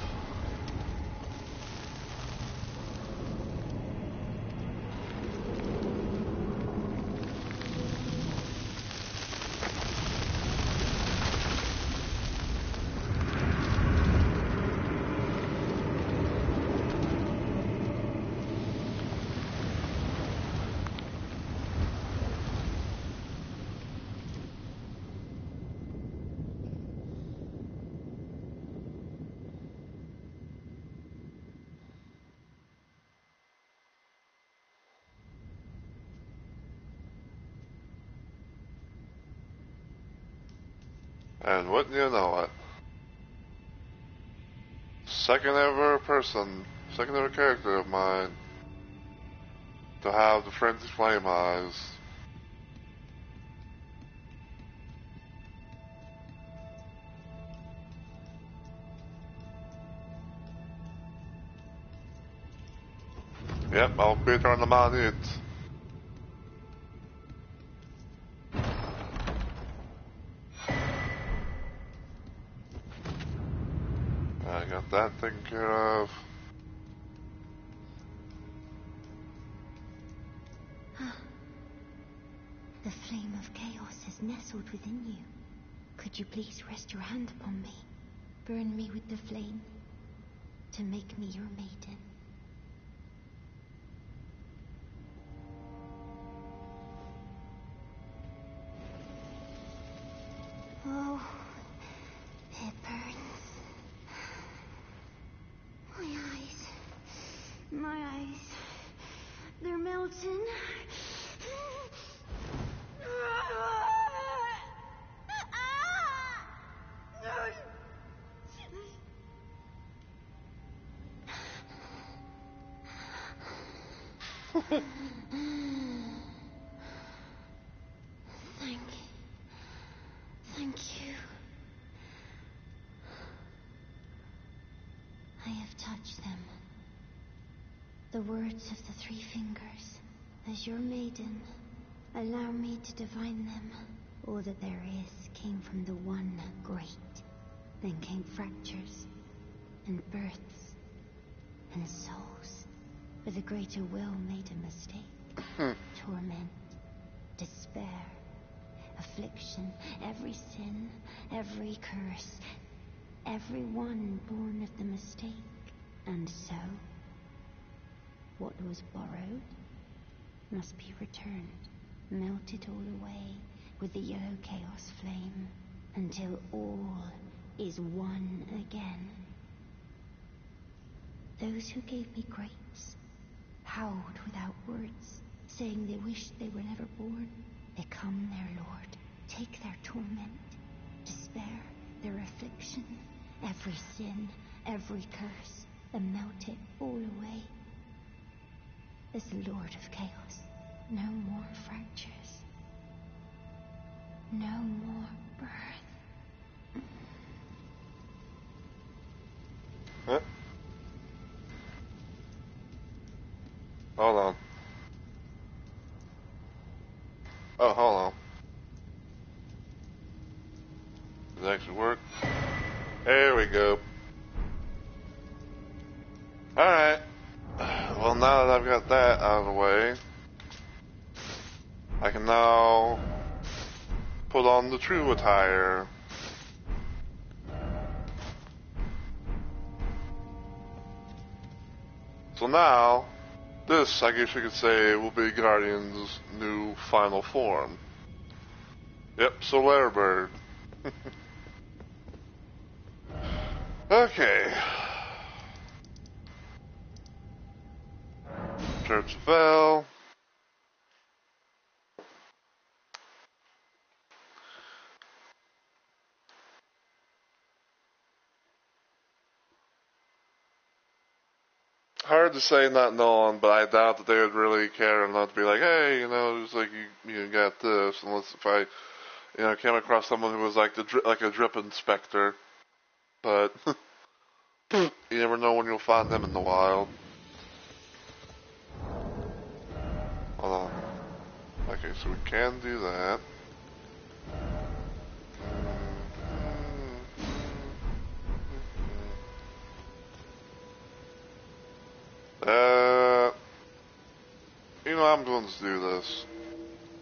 And wouldn't you know it, second ever character of mine to have the Frenzied Flame eyes. Yep, I'll be turning them on it. I got that taken care of. The flame of chaos has nestled within you. Could you please rest your hand upon me? Burn me with the flame to make me your maiden. Oh, it burns. My eyes, they're melting. Thank you. I have touched them. The words of the three fingers. As your maiden, allow me to divine them. All that there is came from the one great. Then came fractures, and births, and souls. For the greater will made a mistake. Torment, despair, affliction, every sin, every curse, every one born of the mistake. And so, what was borrowed must be returned, melted all away with the yellow chaos flame, until all is one again. Those who gave me grapes howled without words, saying they wished they were never born. Become their lord, take their torment, despair, their affliction, every sin, every curse, and melt it all away. As the Lord of Chaos, no more fractures, no more birth. Huh? Hold on. Oh, hold on. Does it actually work? There we go. Alright. Well, now that I've got that out of the way, I can now put on the true attire. So now, this, I guess you could say, will be Guardian's new final form. Yep, Solaire Bird. Okay. Church of Vel. Hard to say not knowing, but I doubt that they would really care enough to be like, hey, it's like you got this, unless if I, came across someone who was like a drip inspector. But you never know when you'll find them in the wild. Hold on. Okay, so we can do that. You know, I'm going to do this.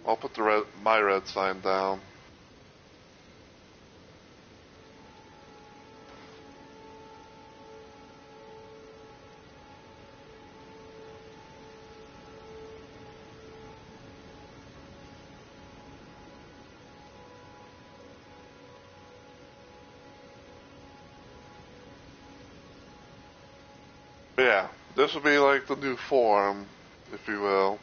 I'll put my red sign down. But yeah, this will be like the new form, if you will.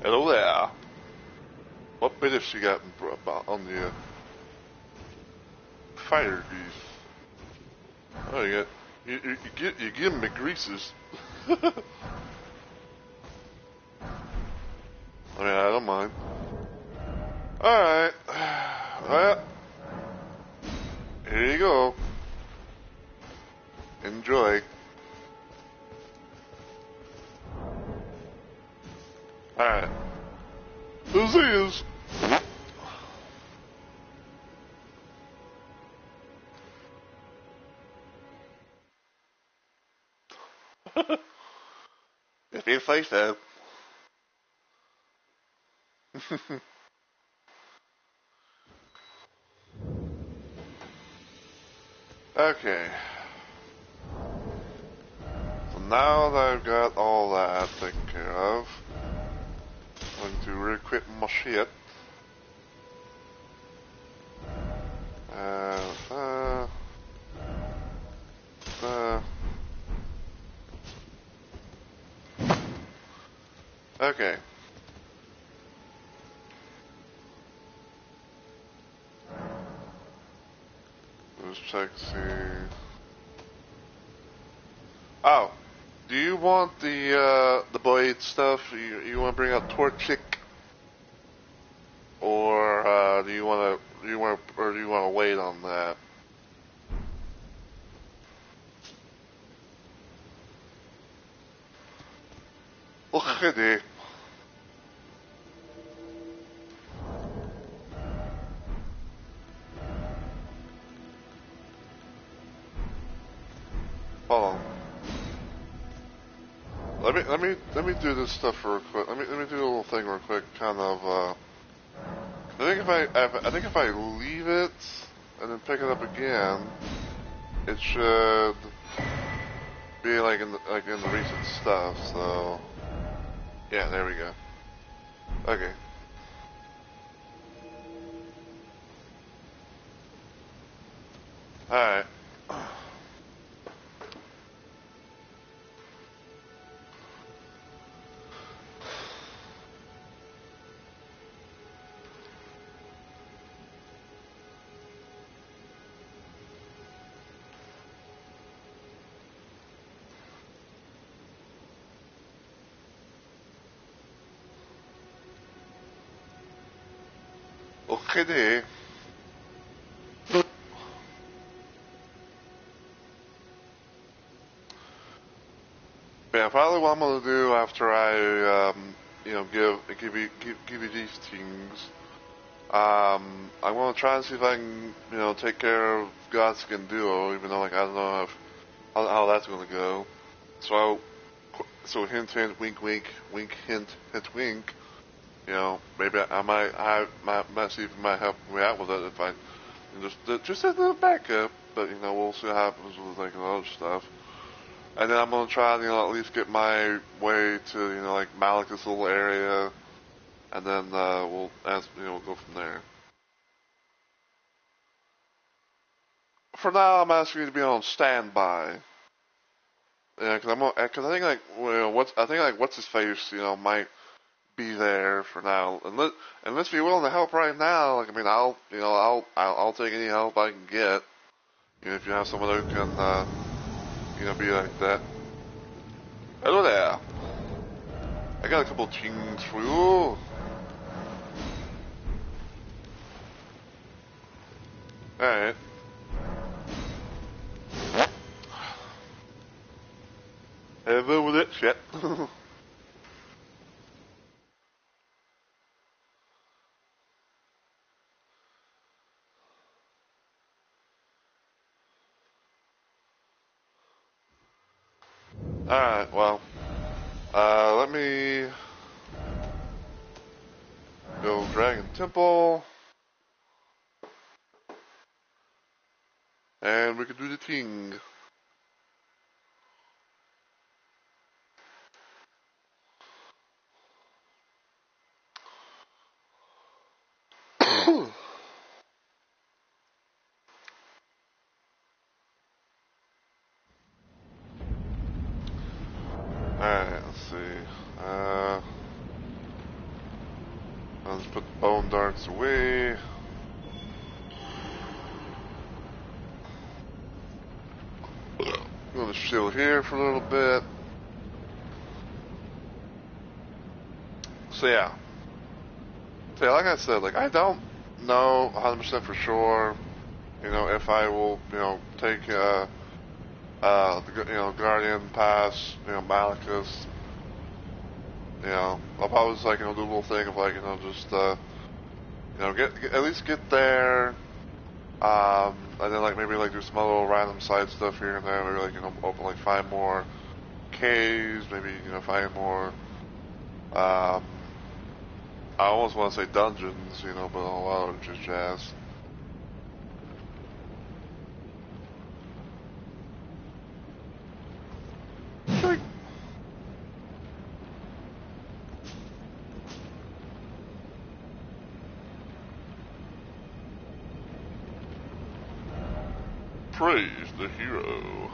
Hello there. What bit has she got on the fire grease? Oh, you give him the greases. I mean, I don't mind. Alright. Well, here you go. Enjoy. Alright. This is. If you say so. Okay. So now that I've got all that taken care of, I'm going to re-equip my shit. Okay. Let's check, see. Oh, do you want the blade stuff? You want to bring out Torchic, or do you want to wait on that? Okay. Hold on. Let me do this stuff real quick. Let me do a little thing real quick. Kind of. I think if I leave it and then pick it up again, it should be like in the recent stuff. So yeah, there we go. Okay. All right. Okay. Yeah, probably what I'm gonna do after I, give you these things. I'm gonna try and see if I can, take care of Godskin Duo, even though, like, I don't know how that's gonna go. So hint, hint, wink, wink, wink, hint, hint, wink. Maybe I might see if it might help me out with it if I just as a backup. But we'll see what happens with like other stuff. And then I'm gonna try, at least get my way to, like Malekith's little area, and then we'll go from there. for now, I'm asking you to be on standby. Yeah, because I think like what's his face, might be there for now. Unless you're willing to help right now, like I mean, I'll take any help I can get. If you have someone who can, be like that. Hello there. I got a couple things for you. Alright. Have fun with it, shit. Alright, well. Let me go Dragon Temple. And we can do the thing. Alright, let's see. I'll just put the bone darts away. I'm gonna chill here for a little bit. So yeah. So yeah, like I said, like I don't know 100% for sure, if I will, take, the Guardian Pass, Malachus. I'll probably just like, do a little thing of like, just, get at least get there, and then like maybe like do some other little random side stuff here and there, maybe like, open like 5 more caves, maybe, 5 more, I almost want to say dungeons, but a lot of just jazz. Praise the hero.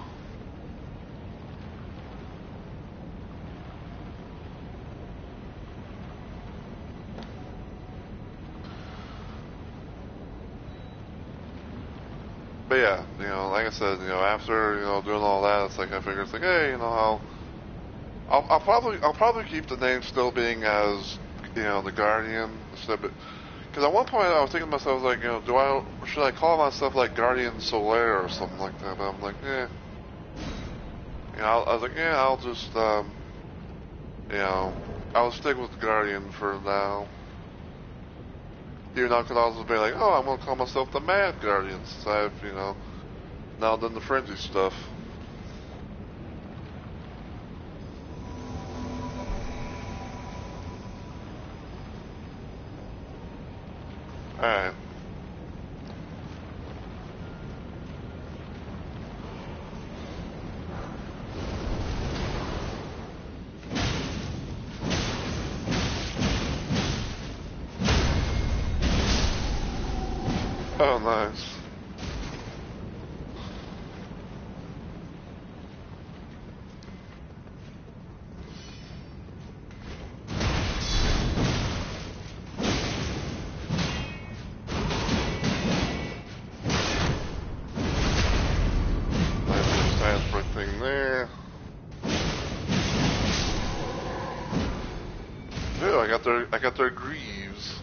But yeah, like I said, after, doing all that, it's like I figured it's like, hey, I'll probably keep the name still being as, the Guardian, because at one point I was thinking to myself, like, should I call myself like Guardian Solaire or something like that? But I'm like, I was like, I'll just, I'll stick with Guardian for now. I could also be like, I'm gonna call myself the Mad Guardian since I've, now done the frenzy stuff. Alright. Oh, nice. I got their Greaves.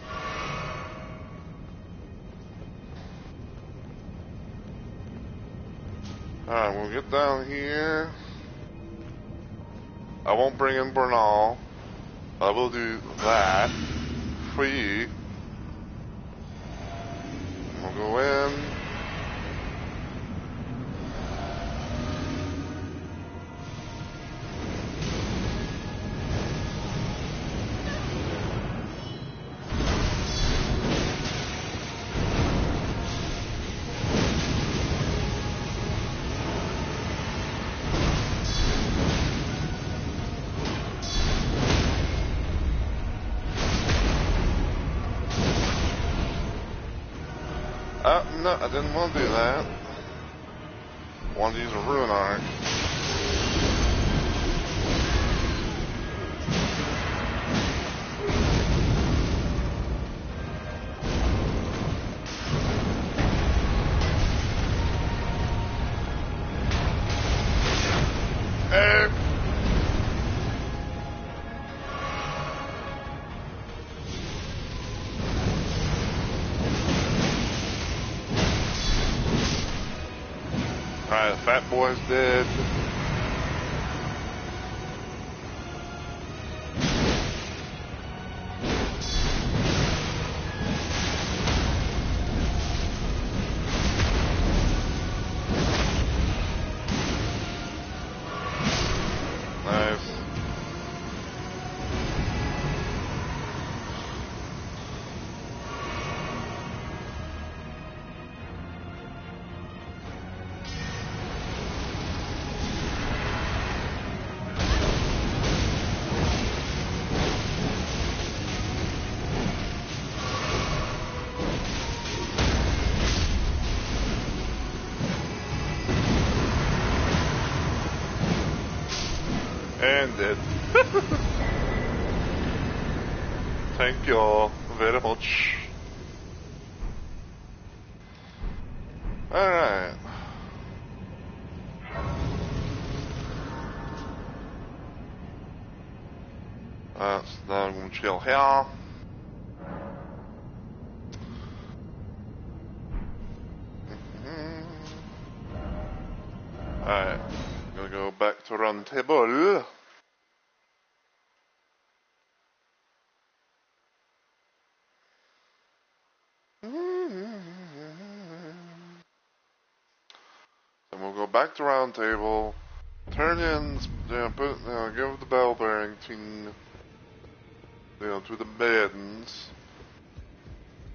Alright, we'll get down here. I won't bring in Bernal. I will do that for you. We'll go in. No, I didn't want to do that. wanted to use a rune on it. Alright, Fat Boy's dead. Nice. And dead. Thank you all very much. Alright. So now I'm gonna chill here. Alright. Gonna go back to run table. Then we'll go back to round table, turn in, give the bell bearing to the maidens.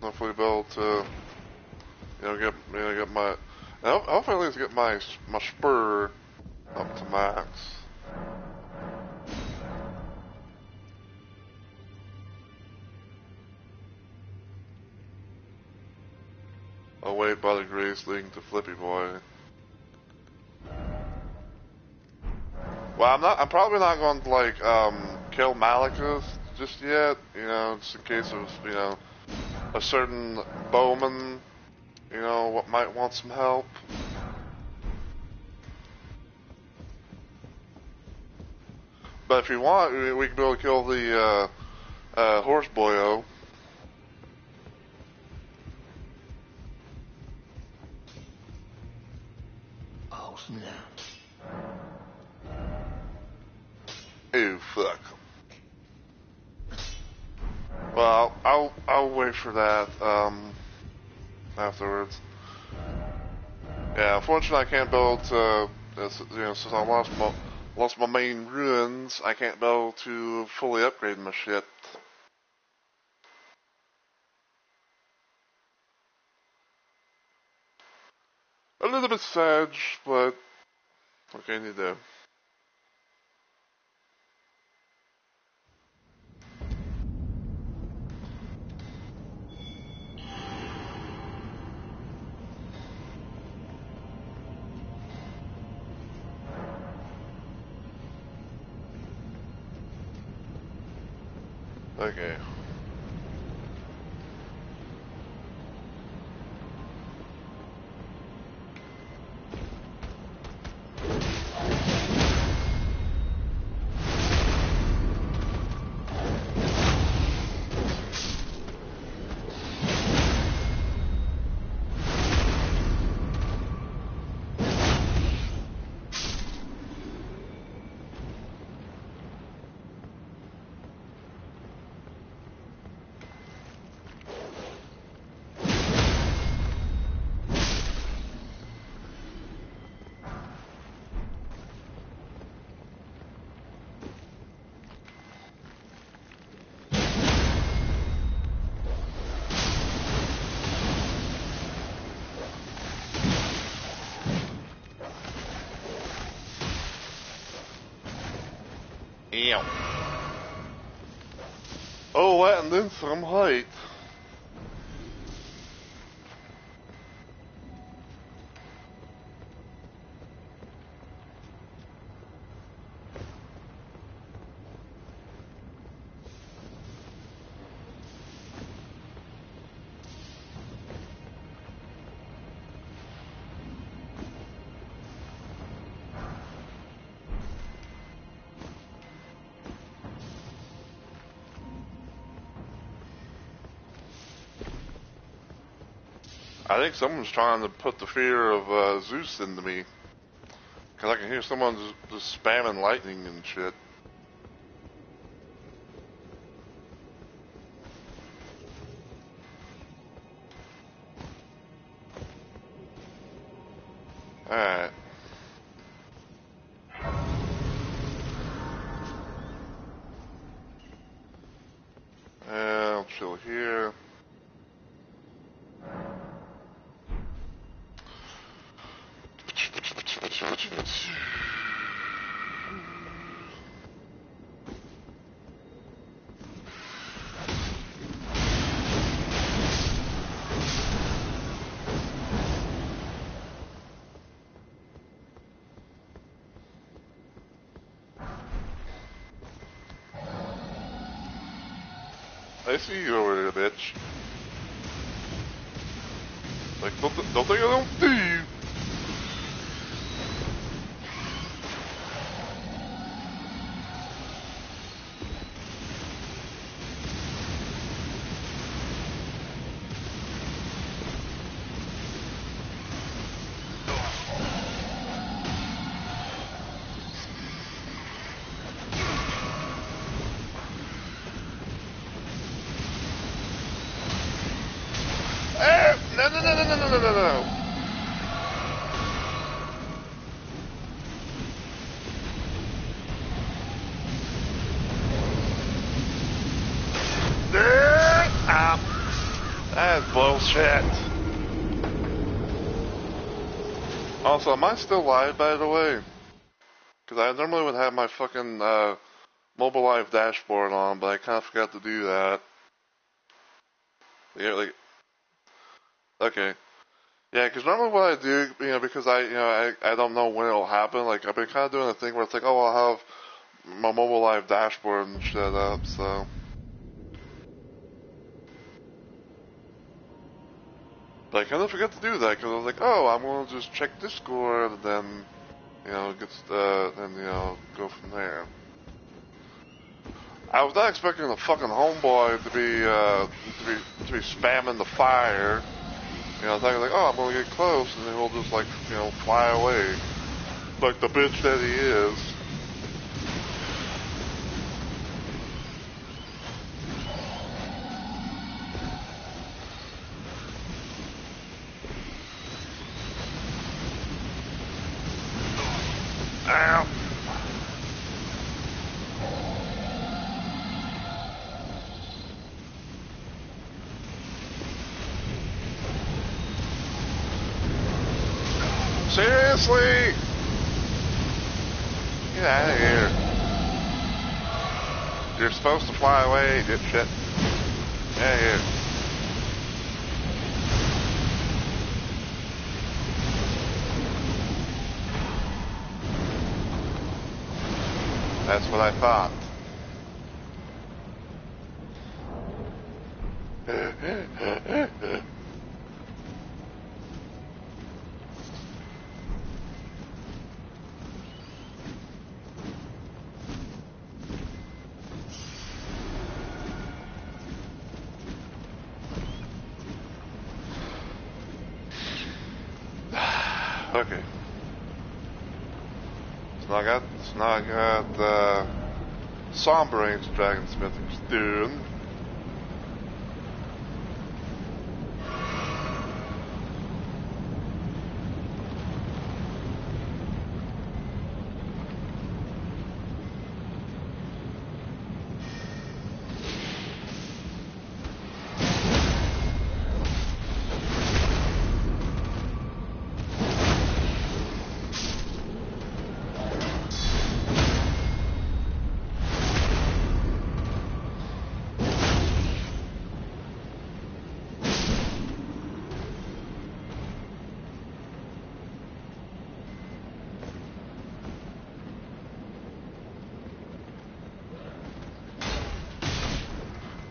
Hopefully be able to, get my, hopefully at least get my spur up to max. I'll wait by the grace leading to Flippy Boy. Well, I'm probably not going to, like, kill Malekith just yet, just in case of, a certain bowman, what might want some help. But if you want, we can be able to kill the, horse boyo. Oh, snap. Oh, fuck. Well, I'll wait for that, afterwards. Yeah, unfortunately I can't build, since I lost my main ruins, I can't be able to fully upgrade my shit. A little bit sad, but what can you do? Okay. Ew. Oh, that and then some height. I think someone's trying to put the fear of Zeus into me. Because I can hear someone just spamming lightning and shit. Alright. I'll chill here. I see you over there, bitch. Like, don't think I don't see you. No. That's bullshit. Also, am I still live, by the way? Because I normally would have my fucking Mobile Live dashboard on, but I kind of forgot to do that. Yeah, like, okay. Yeah, because normally what I do, because I don't know when it'll happen. Like, I've been kind of doing a thing where it's like, oh, I'll have my Mobile Live dashboard and shit up, so. But I kind of forgot to do that because I was like, oh, I'm going to just check Discord and then, go from there. I was not expecting the fucking homeboy to be spamming the fire. Thinking like, oh, I'm going to get close and then he'll just like, fly away. Like the bitch that he is. Ow. Seriously? Get out of here. You're supposed to fly away, dipshit. Get out of here. That's what I thought. Okay. So now I got Sombrain's Dragonsmithing Stone.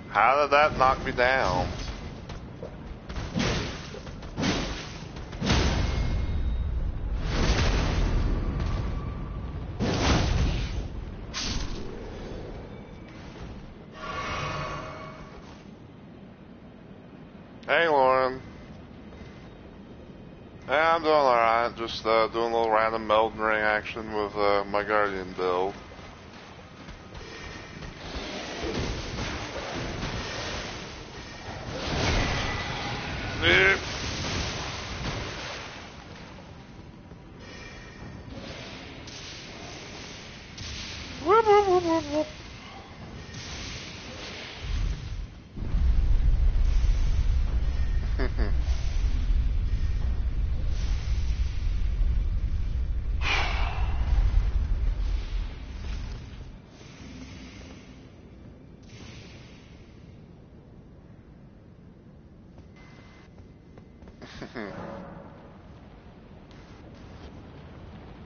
How did that knock me down? Hey, Lauren. I'm doing alright. Just doing a little random Elden Ring action with my Guardian build. Whoop, whoop, whoop, whoop, whoop.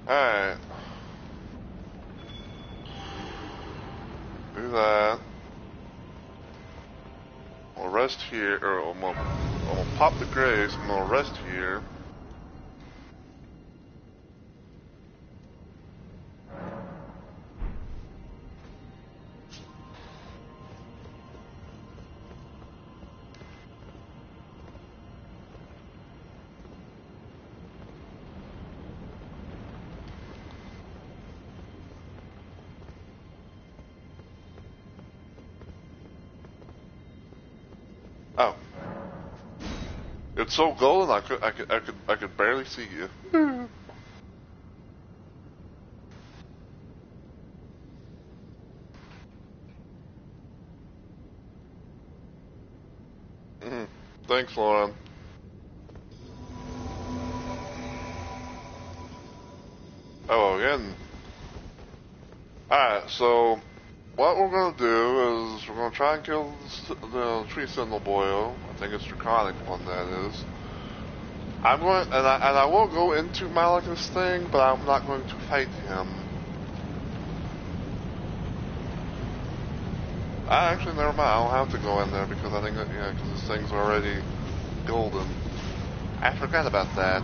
Alright. Do that. We'll rest here, or I'm gonna pop the grace, I'm gonna rest here. Oh. It's so golden I could barely see you. Thanks, Lauren. Oh, again. Alright, so what we're gonna do is we're gonna try and kill the Tree Sentinel Boyo. I think it's Draconic one, that is. I'm going, and I will go into Malekith's thing, but I'm not going to fight him. Actually, never mind. I don't have to go in there because I think that, yeah, because this thing's already golden. I forgot about that.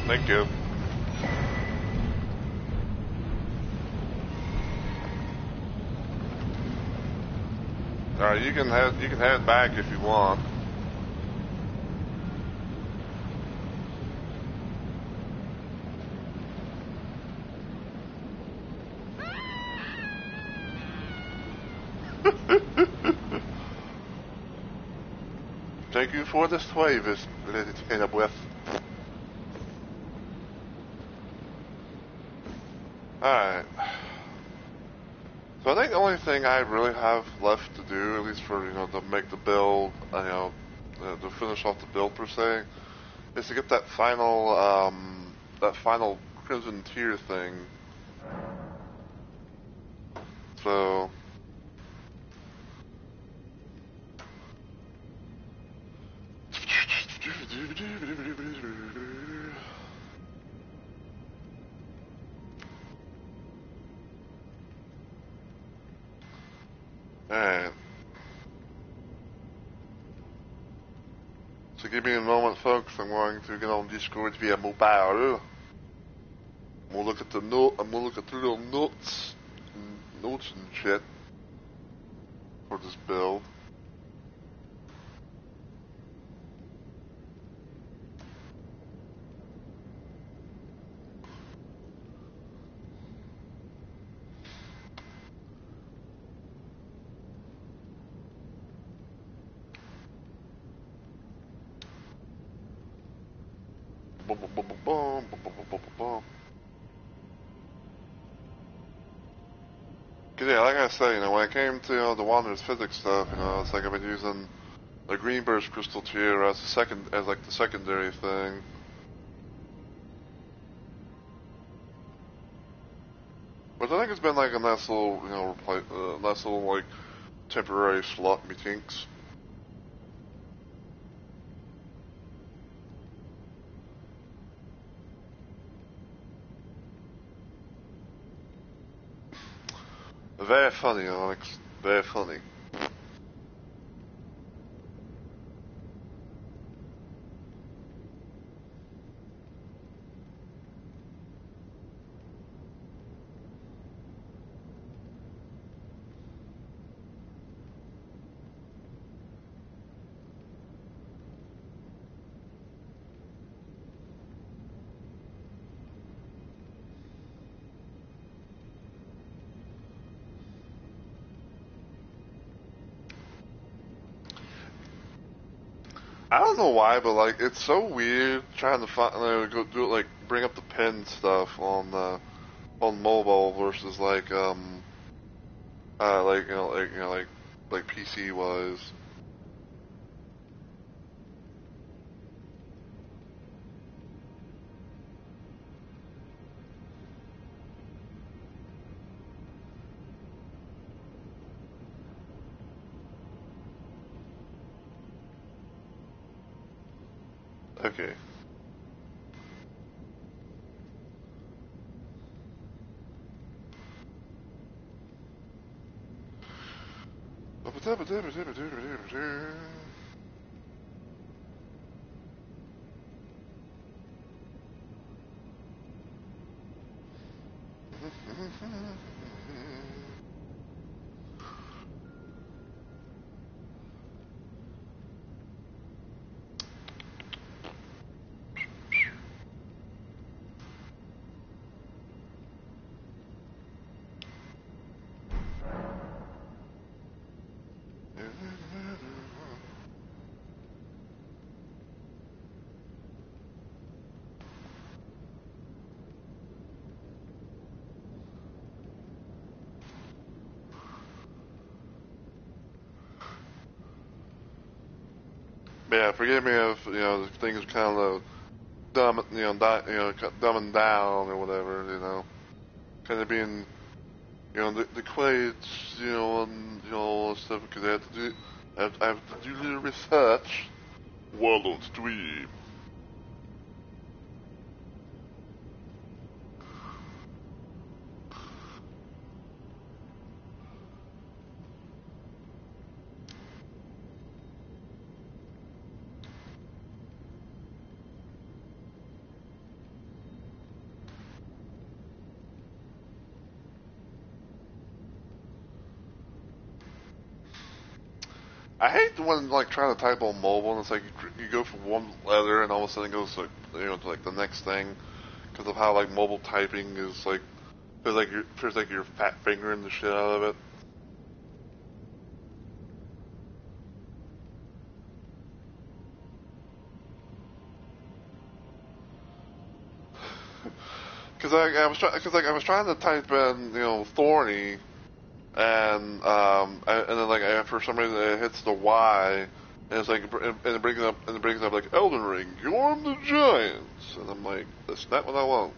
Thank you. Alright, you can head back if you want. Thank you for the service, Elizabeth. Alright. So I think the only thing I really have left to do, at least for, to make the build, to finish off the build per se, is to get that final Crimson Tier thing. So... Alright. So give me a moment, folks. I'm going to get on Discord via mobile. I'm gonna look at the note. I'm gonna look at the little notes and shit for this build. Boom, boom, boom, boom, boom, boom, boom, boom, boom. Cause yeah, like I said, when it came to the Wanderer's physics stuff, it's like I've been using the Greenburst Crystal Tier as the secondary thing. Which I think has been like a nice little, nice little like temporary slot meetings. Very funny, Onyx. Very funny. I don't know why, but like it's so weird trying to find go do it like bring up the pen stuff on mobile versus like PC was. Okay. Yeah, forgive me if things kind of dumbing down or whatever. Kind of being the quiet, and all that stuff because I have to do little research while on stream. I hate the one like trying to type on mobile and it's like you go from one letter and all of a sudden it goes to like the next thing because of how like mobile typing is like feels like you're fat fingering the shit out of it. Because I was trying to type in thorny and then like for some reason it hits the Y and it's like and it brings up like Elden Ring, you're the Giants, and I'm like, that's not what I want.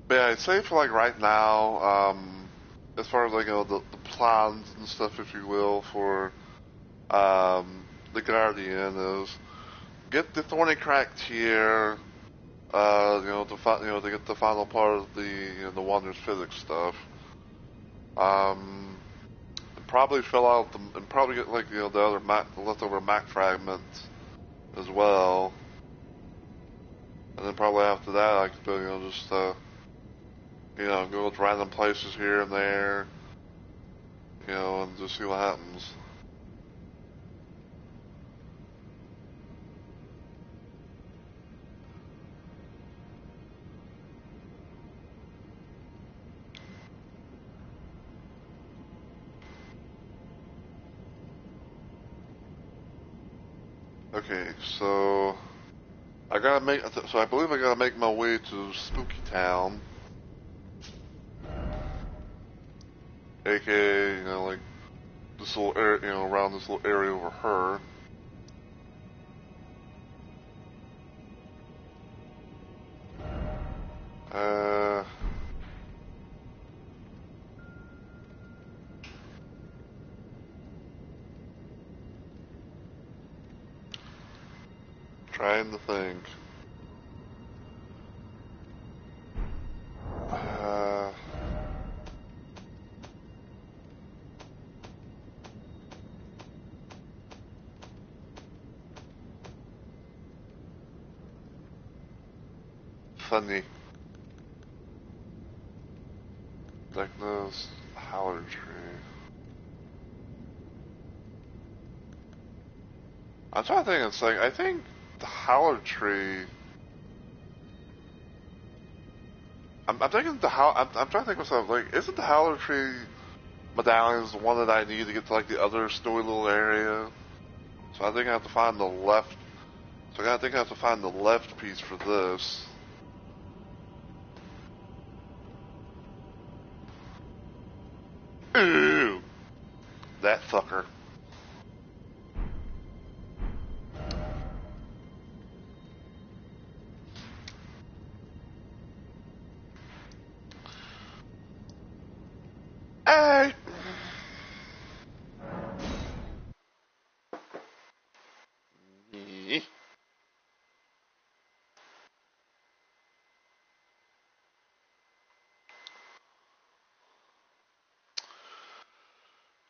But yeah, I'd say for like right now, as far as like the plans and stuff, if you will, for the Guardian is get the Thorny Crack tier, to get the final part of the Wonders Physics stuff. Probably fill out and probably get like the other the leftover Mac fragments as well, and then probably after that I could just go to random places here and there, and just see what happens. Okay, so I believe I gotta make my way to Spooky Town, aka like this little area, around this little area over her. Trying to think. Funny. Diagnose Howler tree. I'm trying to think of something. I think the Howler tree. I'm thinking I'm trying to think of something. Like, isn't the Howler tree medallion is the one that I need to get to like the other snowy little area? So I think I have to find the left. So I think I have to find the left piece for this. Ooh, that fucker. Hey.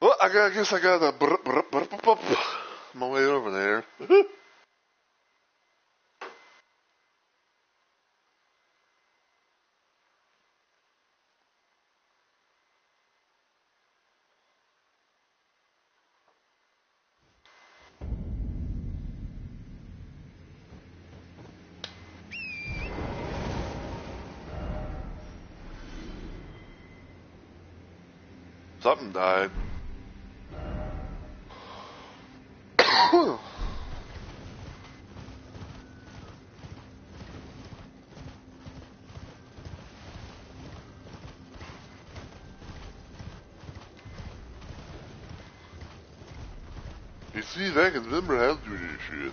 Well, I guess I got my way over there. Something died. You see, I can remember how to do this shit.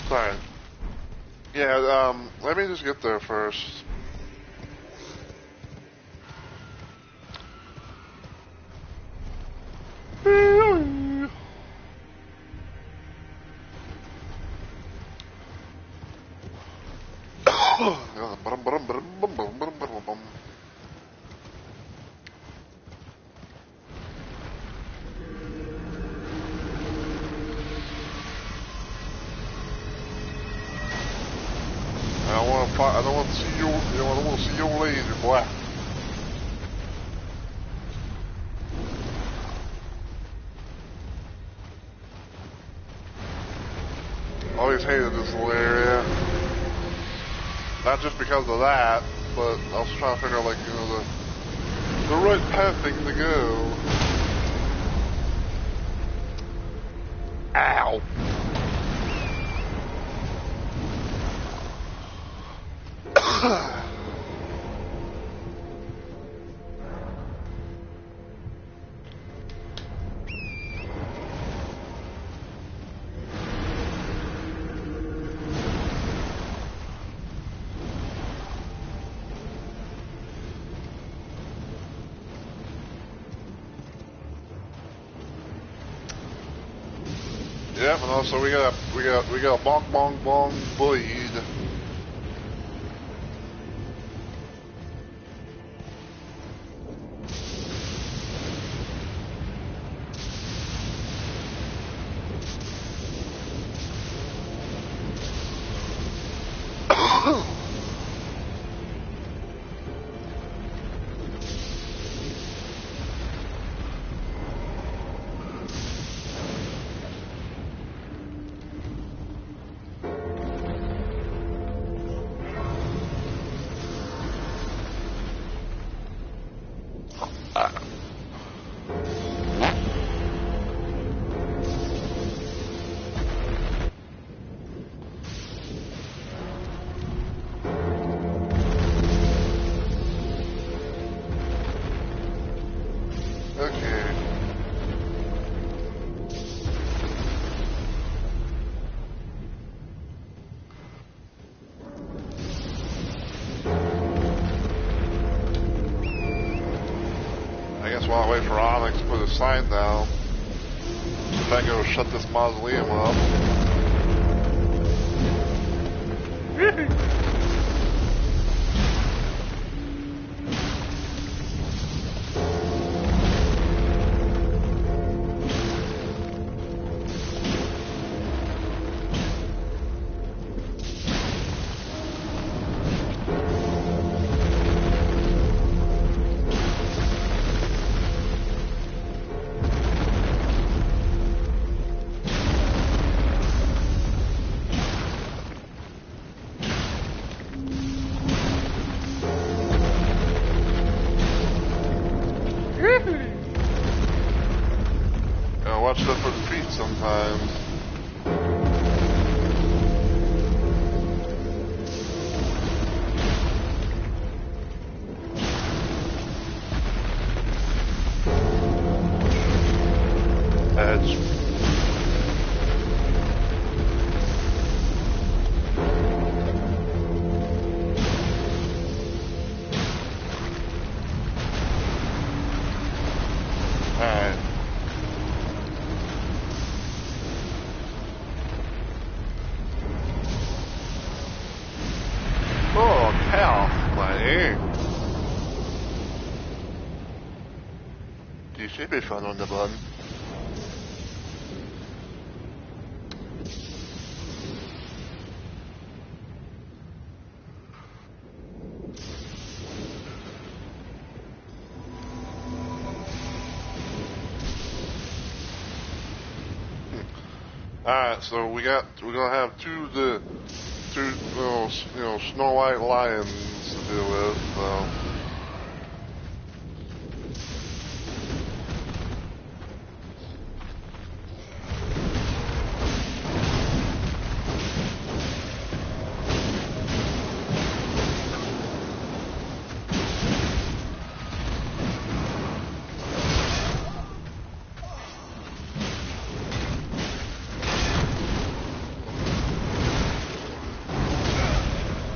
Sorry. Yeah, let me just get there first. I don't want to see your, I don't want to see your laser, boy. Always hated this little area. Not just because of that, but I was trying to figure out, like, the right pathing to go. Ow. Yep, and also we got a bonk bonk bong blade. Okay. I guess while I wait for Onyx to put his sign down, if I go shut this mausoleum up. Watch out for the feet sometimes. Edge. Alright. Oh, hell, buddy. Die Schippe schon unterbrochen. Alright, so we're gonna have two Snow White lions to deal with.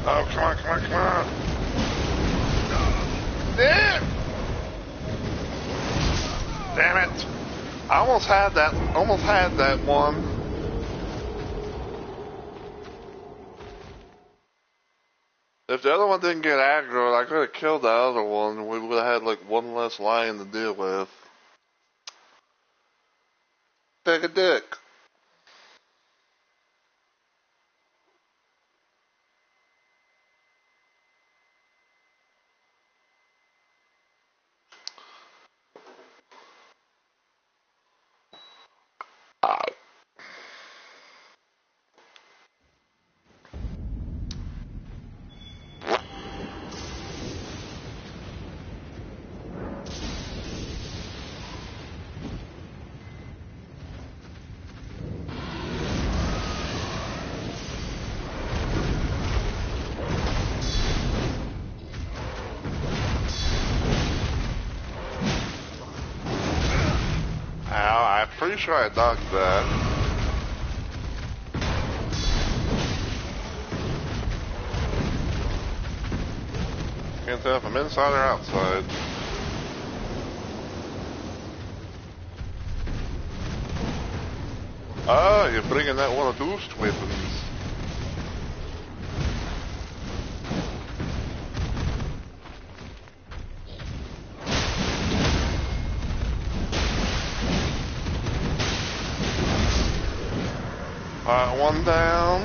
Oh, come on, come on, come on. Damn it. I almost had that one. If the other one didn't get aggroed, I could have killed the other one. We would have had like one less lion to deal with. Take a dick. I'm pretty sure I dodged that. Can't tell if I'm inside or outside. Ah, you're bringing that one of those weapons. Alright, one down.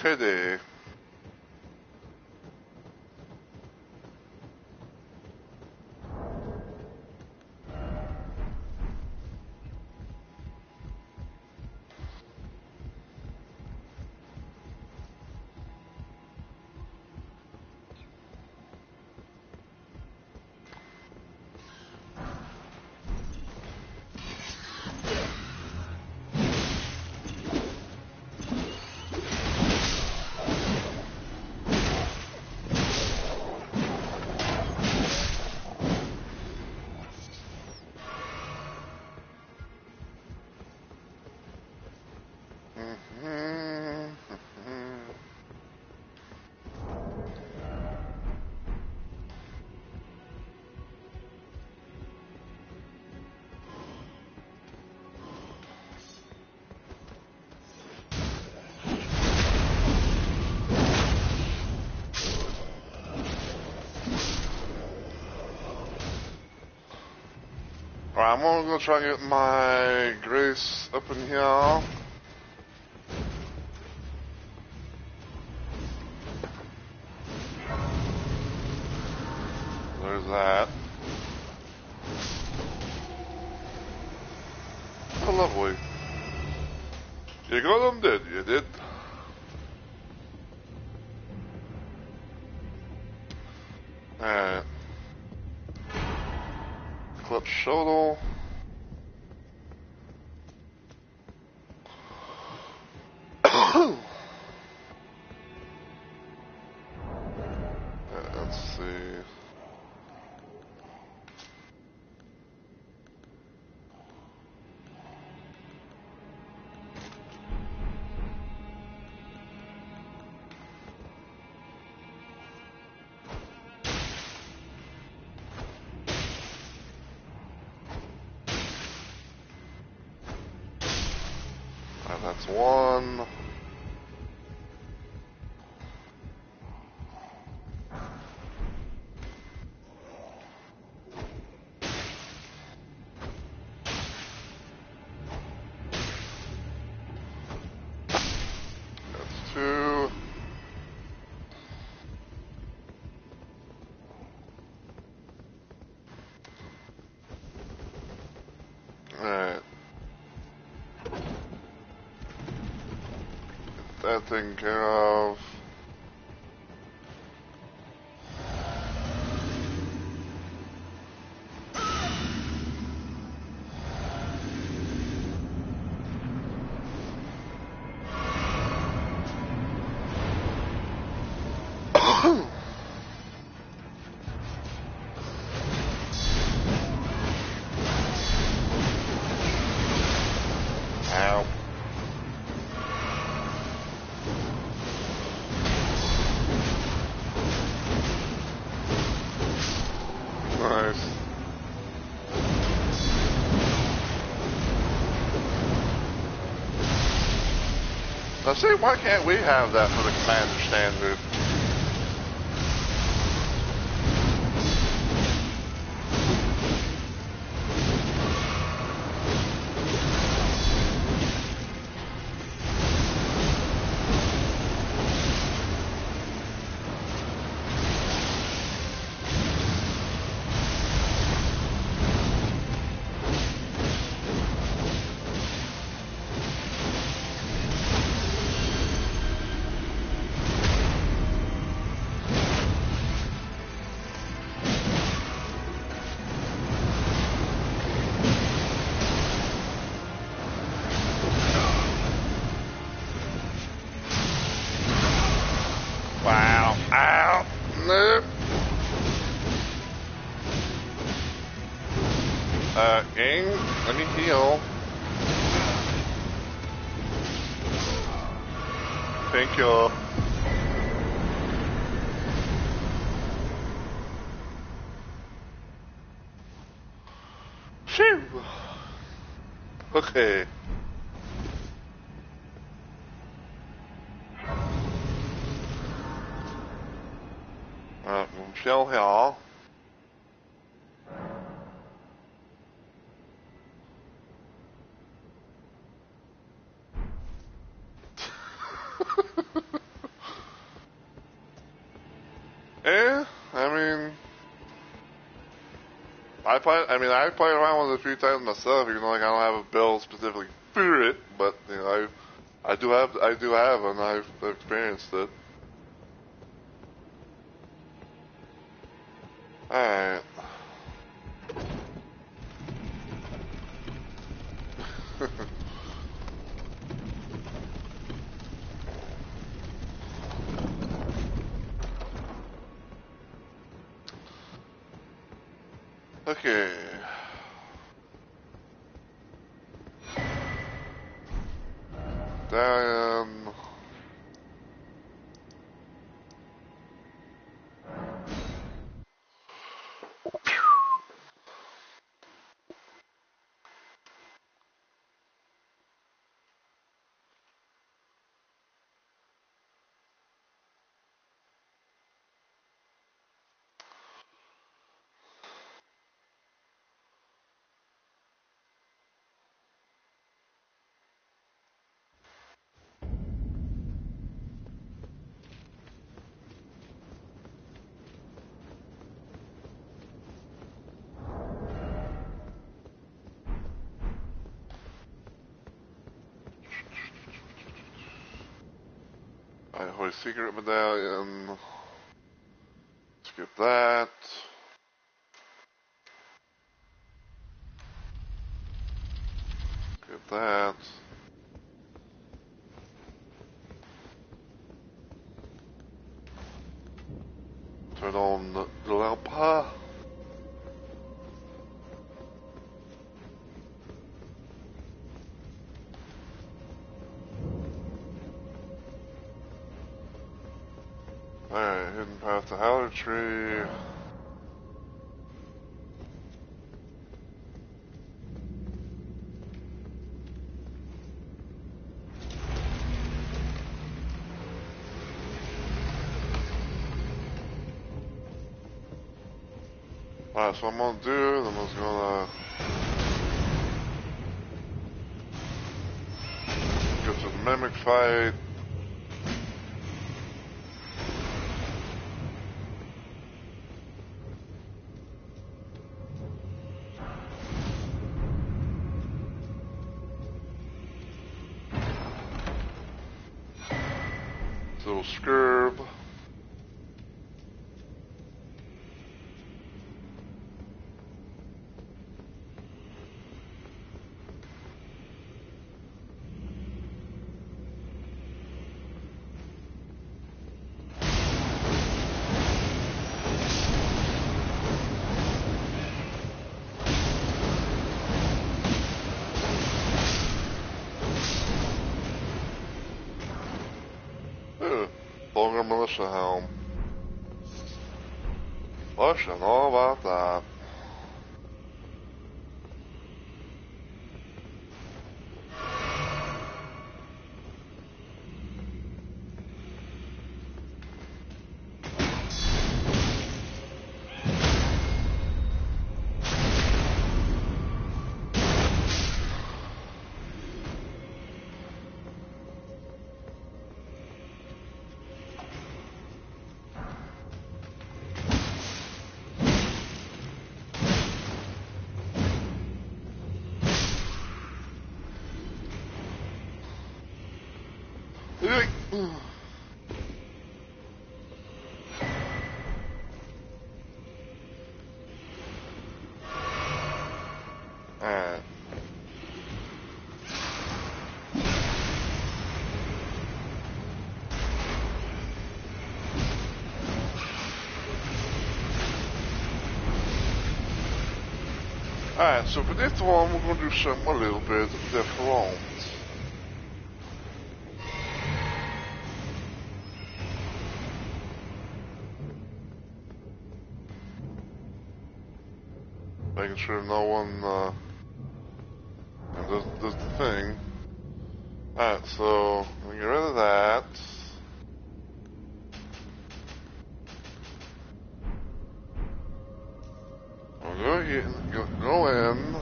최대. Alright, I'm gonna go try and get my Grace up in here. There's that. Oh, lovely. You got them, did you? Did? Alright. Eclipse Shuttle. Let's see. That's one. That's two. Alright. Get that taken care of. Ow. Nice. Now see, why can't we have that for the Commander Standard? Wow. Ow. Nope. Gang, let me heal. Thank you. Phew. Okay. Shell here. I mean, I play around with it a few times myself, even though like, I don't have a build specifically for it. But you know, I do have, and I've experienced it. All right. Okay. Damn. Alright, Holy Secret Medallion. Skip that. Skip that. Turn on the lamp. Alright, hidden path to Howler Tree. Alright, so I'm gonna do, I'm just gonna go to the Mimic fight. Little Scurb. Vulgar Militia Helm. I should know about that. Alright. Alright, so for this one we're going to do something a little bit different. Making sure no one does the thing. Alright, so let me get rid of that. I'll go in.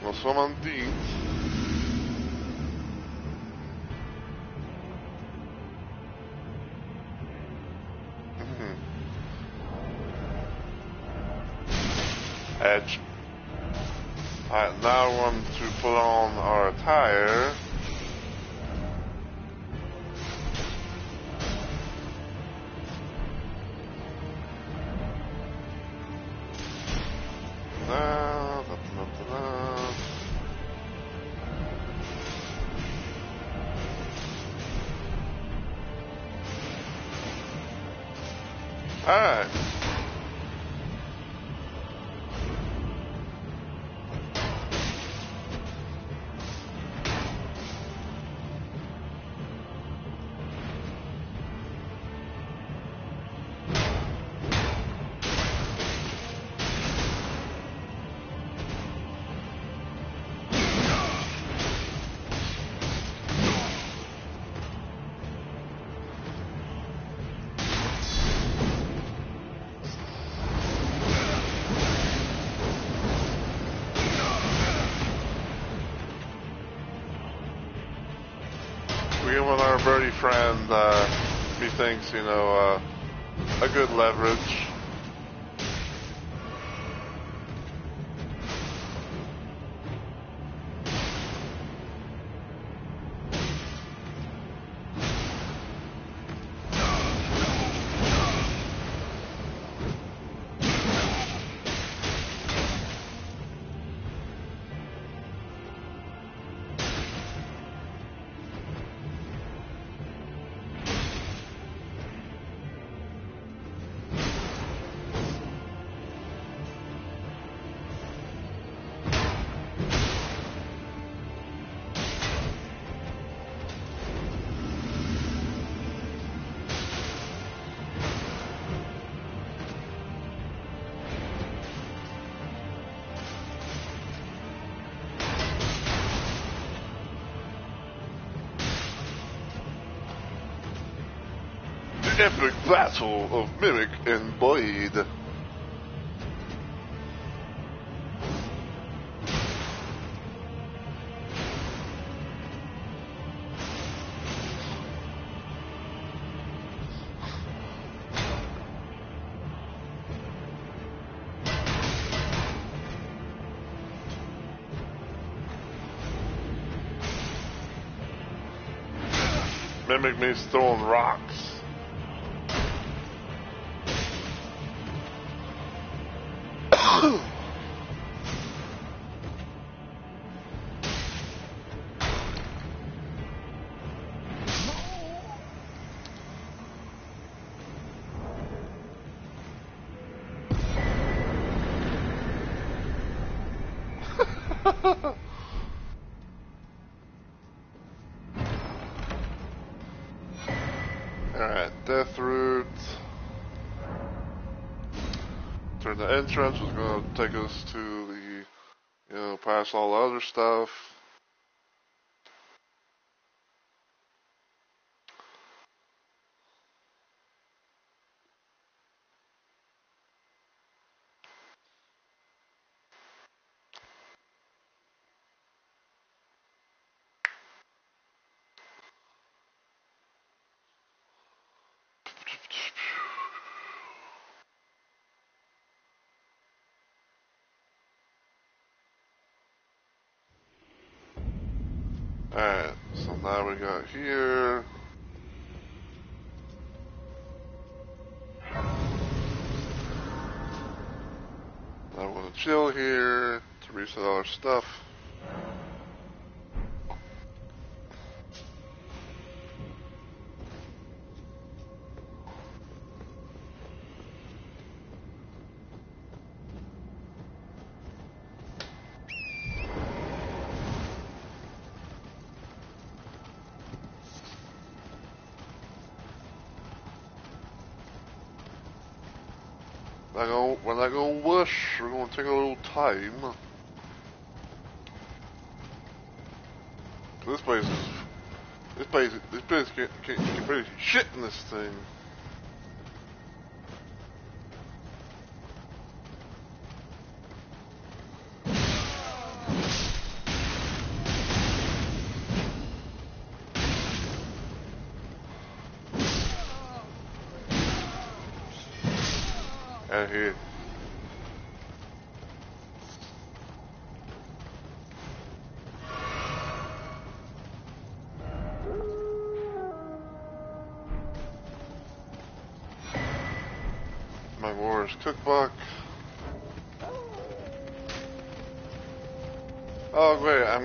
We'll summon Deeds. Edge. Alright, now I want to put on our attire. Alright. With our birdie friend, methinks, you know, a good leverage. Epic battle of Mimic and Blade. Mimic means throwing rocks. Alright, Death Root. Turn the entrance was going to take us to the, you know, past all the other stuff. Alright, so now we got here. Now we're going to chill here to reset all our stuff. We're not gonna whoosh, we're gonna take a little time. This place can't really shit in this thing. And here. cookbook. Oh great, I'm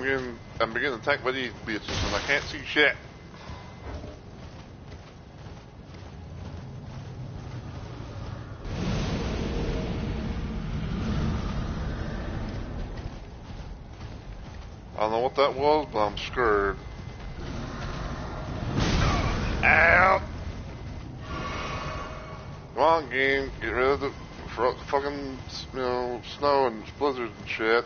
beginning attacked by these bitches and I can't see shit. I don't know what that was, but I'm scared. Ow! Come on, game, get rid of the fucking, snow and blizzards and shit.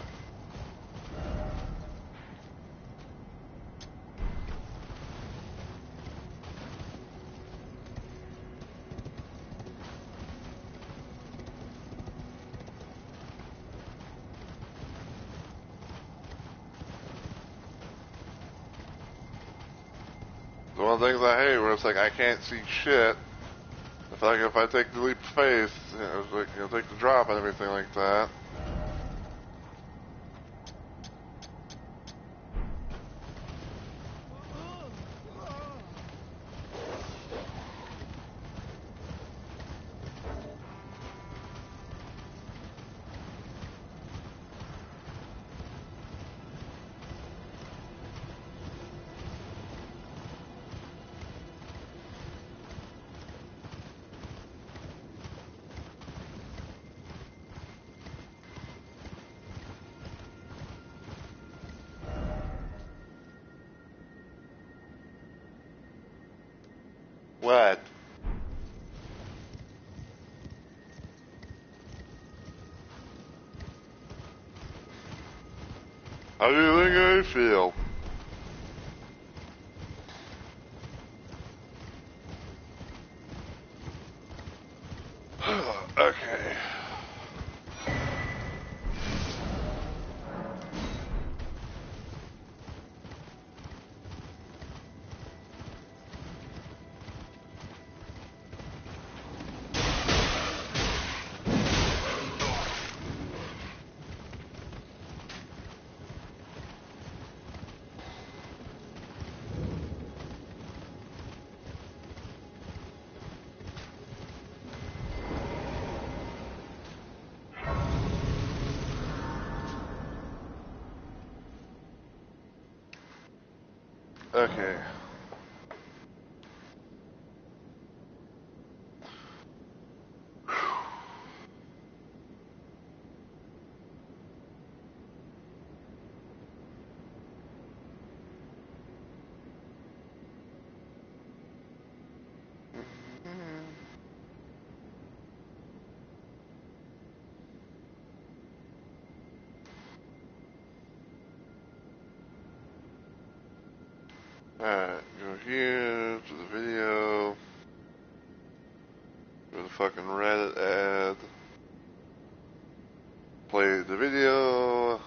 The one of the things I hate where it's like I can't see shit. If I take the leap of faith, take the drop and everything like that. What? How do you think I feel? Okay. Okay. Alright, go here to the video. Go to the fucking Reddit ad. Play the video.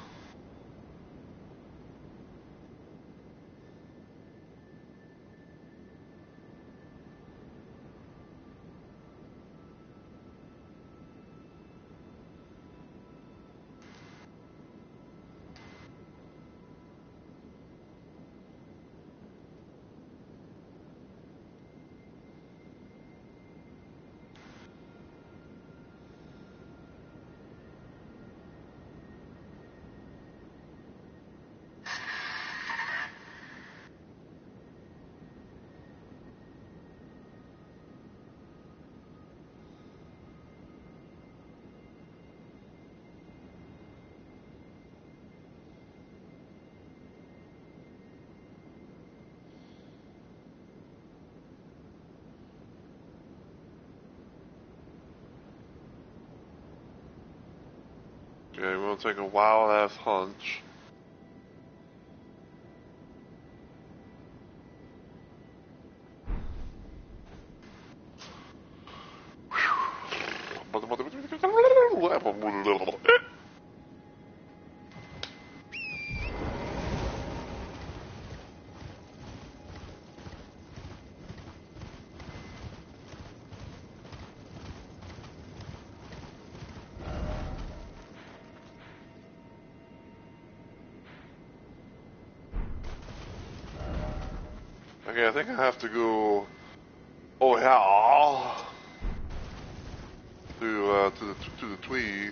Okay, we'll take a wild ass hunch. Okay, I think I have to go. Oh yeah. to the Twee.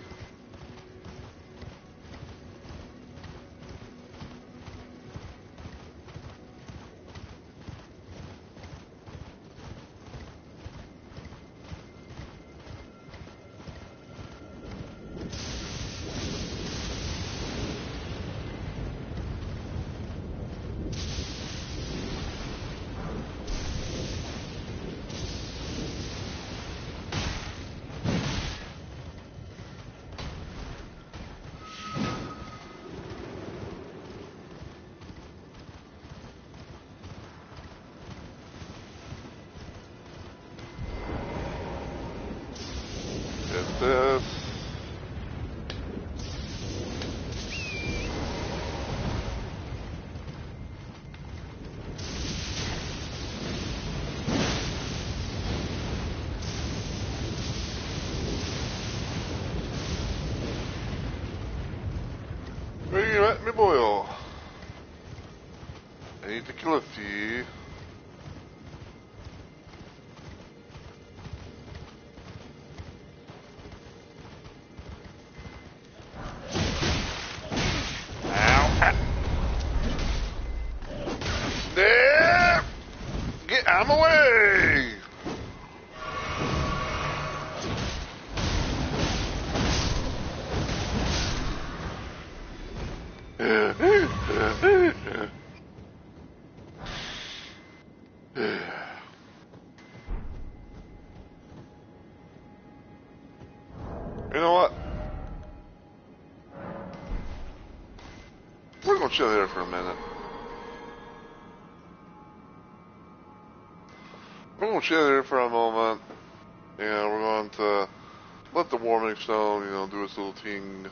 Get this. Where you at, me boy? I need to kill a few. There! Get out of my way! You know what? We're gonna chill here for a minute. We're gonna chill here for a moment. And we're going to let the warming stone, do its little thing.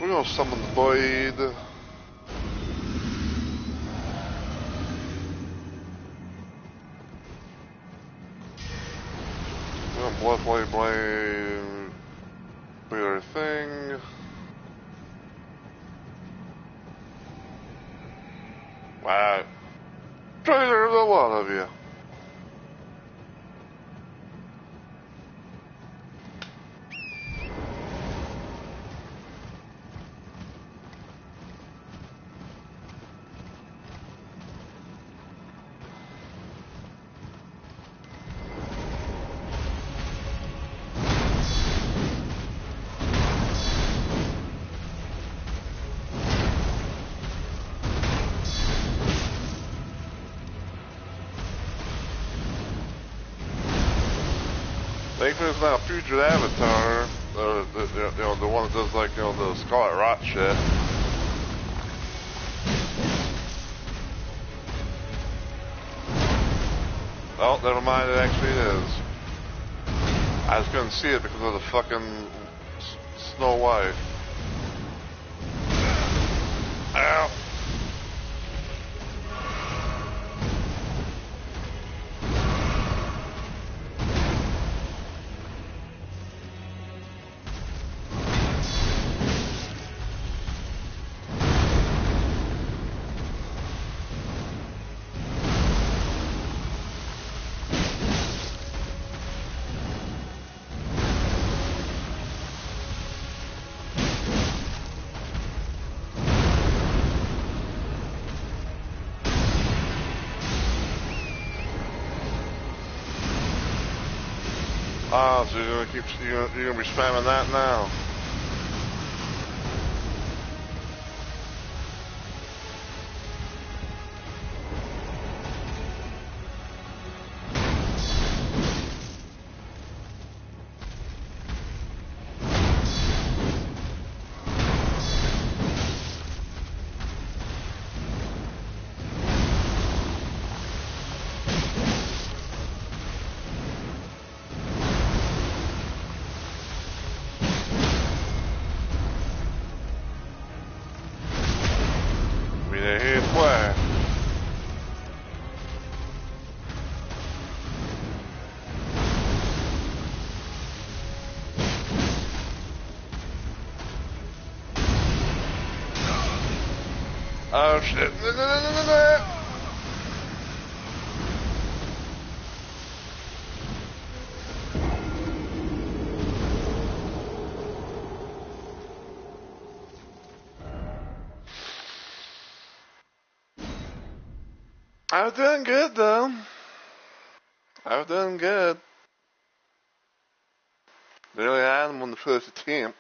We're gonna summon the void. Bloodblade blade for your thing. Wow. There's a lot of you. Thankfully it's not a future avatar, the one that does like, the Scarlet Rot shit. Oh, never mind, it actually is. I just couldn't see it because of the fucking Snow White. Ow. Ah, so you're gonna be spamming that now. Oh shit. No. I've done good though. I've done good. Nearly had him on the first attempt.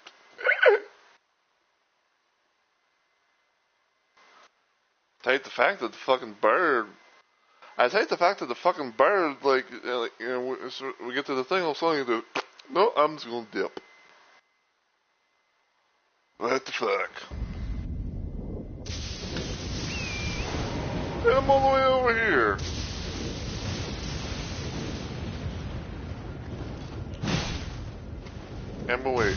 I hate the fact that the fucking bird. I hate the fact that the fucking bird, like you know, we get to the thing, all of a sudden you do, no, I'm just gonna dip. What the fuck? I'm all the way over here. I'm away.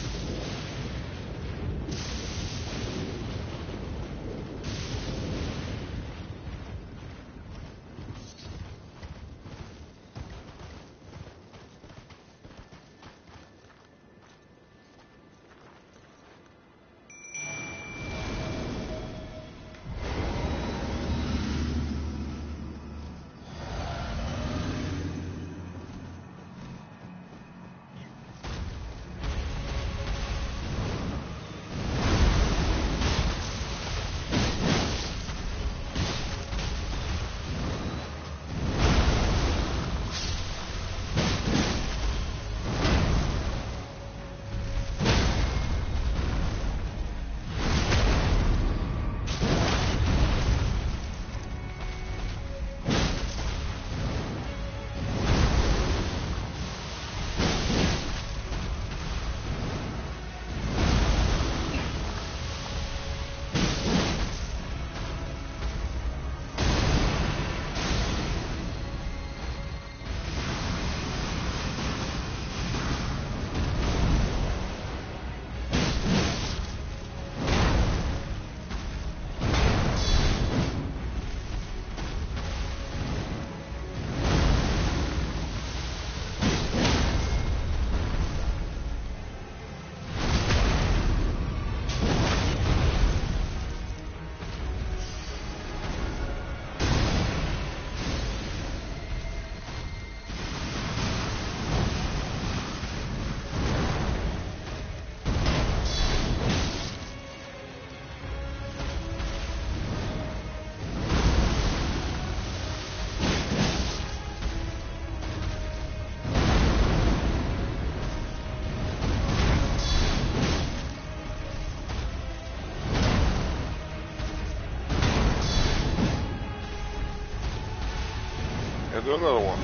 And do another one.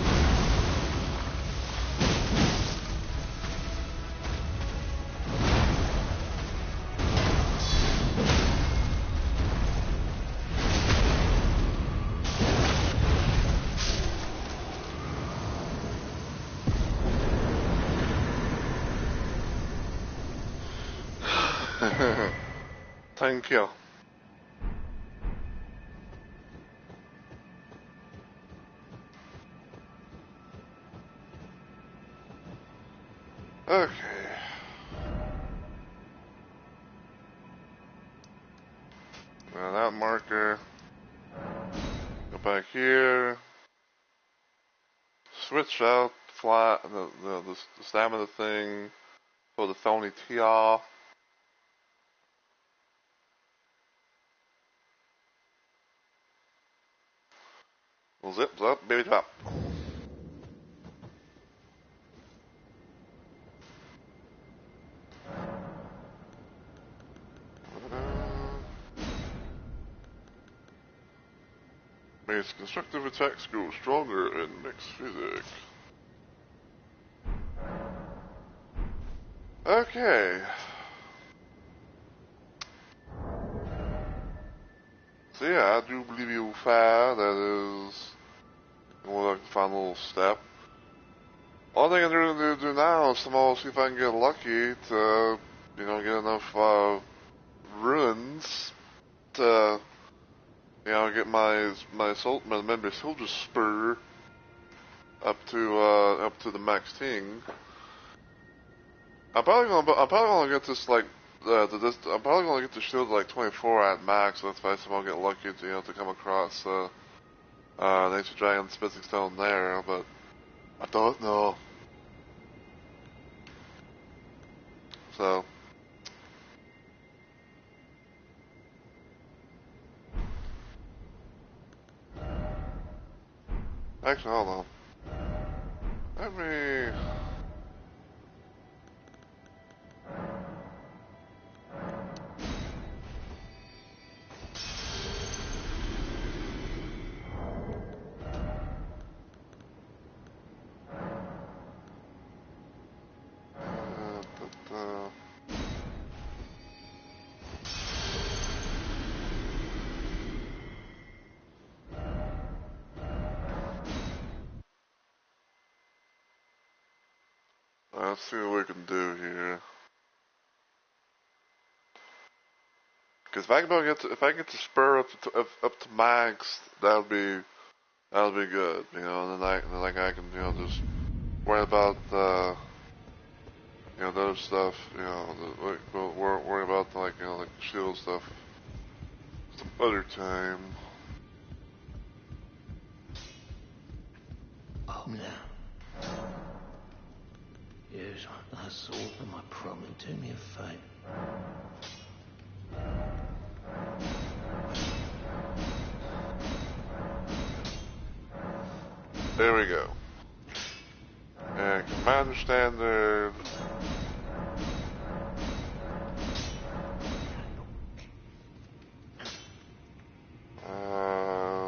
Thank you. Okay. Now that marker. Go back here. Switch out flat the stamina thing. Pull the phony T off. Well, zip up, baby drop. Makes constructive attacks grow stronger in mixed physics. Okay. So yeah, I do believe you fair. That is more like the final step. All thing I'm going to do now is tomorrow see if I can get lucky to, you know, get enough ruins to, you know, get my member soldier spur up to the max thing. I'm probably gonna get this like I'm probably gonna get the shield like 24 at max. So if I somehow get lucky to come across Nature Dragon Smithing Stone there, but I don't know. So. Actually, hold on. Let me... Let's see what we can do here. Because if I can get the spur up to max, that'll be good, And then I can just worry about the other stuff, we'll worry about like shield stuff some other time. Home now. Yes, I saw them. I promise. Do me a favour. There we go. And Commander Standard.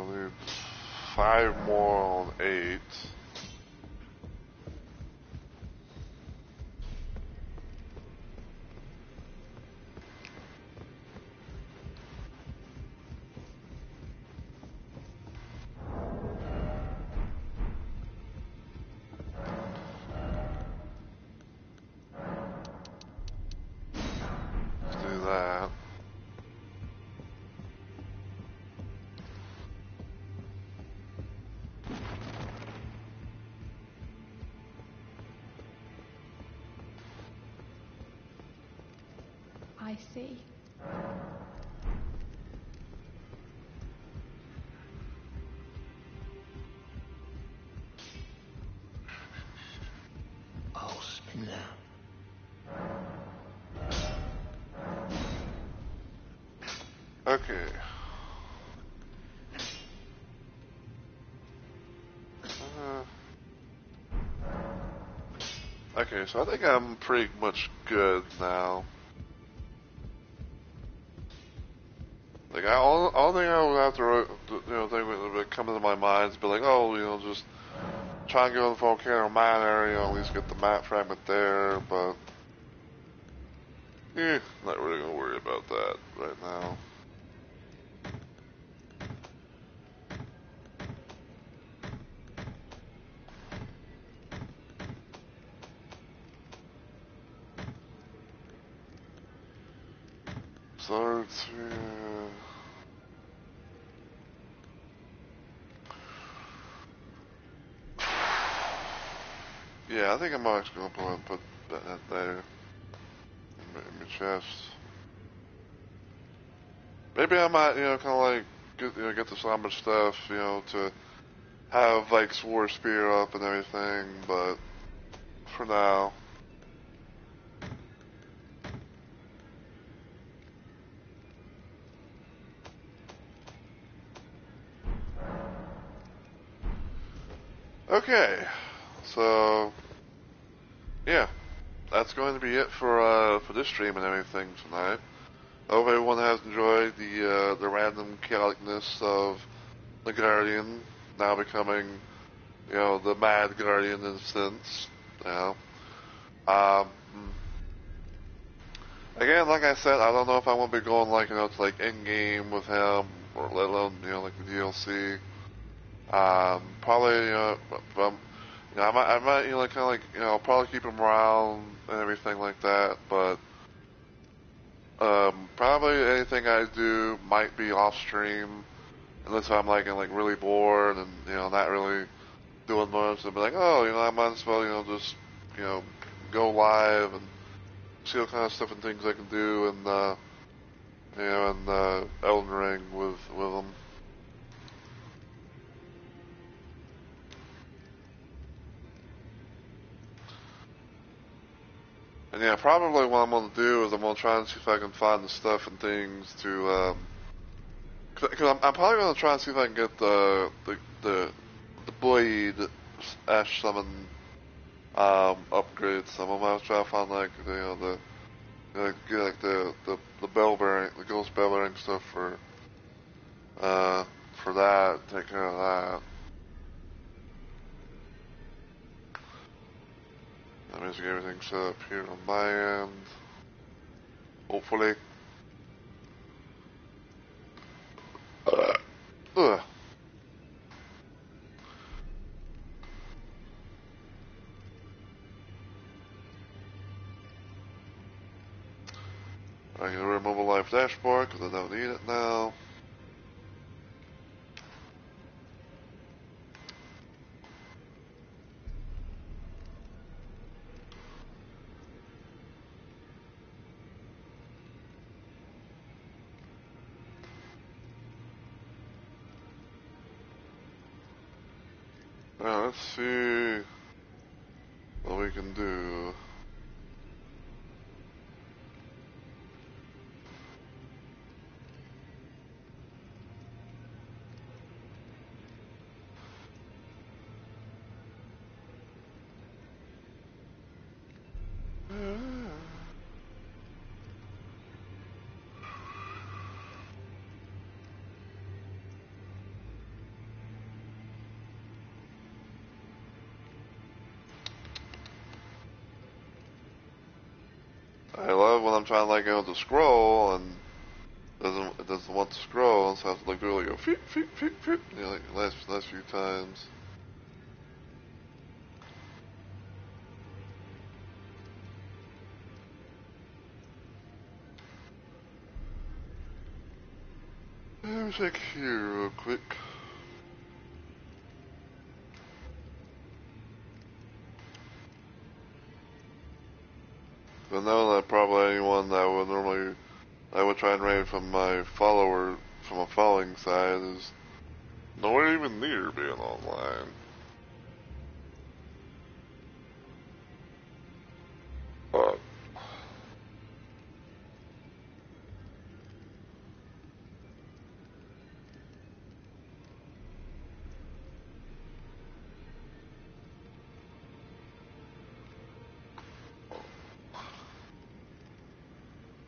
Need 5 more on 8. Let's do that. I see. I'll spin now. Okay. Okay, so I think I'm pretty much good now. Like, all thing I would have to, think would come into my mind is be like, oh, just try and go to the Volcano Manor, at least get the map fragment there, but, not really gonna worry about that right now. Swords here. Yeah, I think I'm actually gonna put that there in my chest. Maybe I might, kind of like get the Somber stuff, to have like Sword Spear up and everything, but for now. Okay, so yeah, that's going to be it for this stream and everything tonight. I hope everyone has enjoyed the random chaoticness of the Guardian now becoming, the Mad Guardian in a sense. Um, Again, like I said, I don't know if I want to be going to like end game with him, or let alone like the DLC. Probably I might kind of like I'll probably keep him around and everything like that, but probably anything I do might be off stream unless I'm like really bored and not really doing much. I'll be like, I might as well just go live and see what kind of stuff and things I can do, and Elden Ring with them. And yeah, probably what I'm gonna do is I'm gonna try and see if I can find the stuff and things to, cause I'm probably gonna try and see if I can get the blade Ash Summon upgrades. So I'm gonna try to find like get like the bell bearing, the ghost bell bearing stuff for that, take care of that. That means get everything set up here on my end. Hopefully. Ugh. I can remove a live dashboard because I don't need it now. Now let's see what we can do. I love when I'm trying to like go to scroll and it doesn't want to scroll, so I have to like really go feet, you know, like last few times. Let me check here real quick. I know that probably anyone that would normally I would try and raid from my follower from a following side is nowhere even near being online. But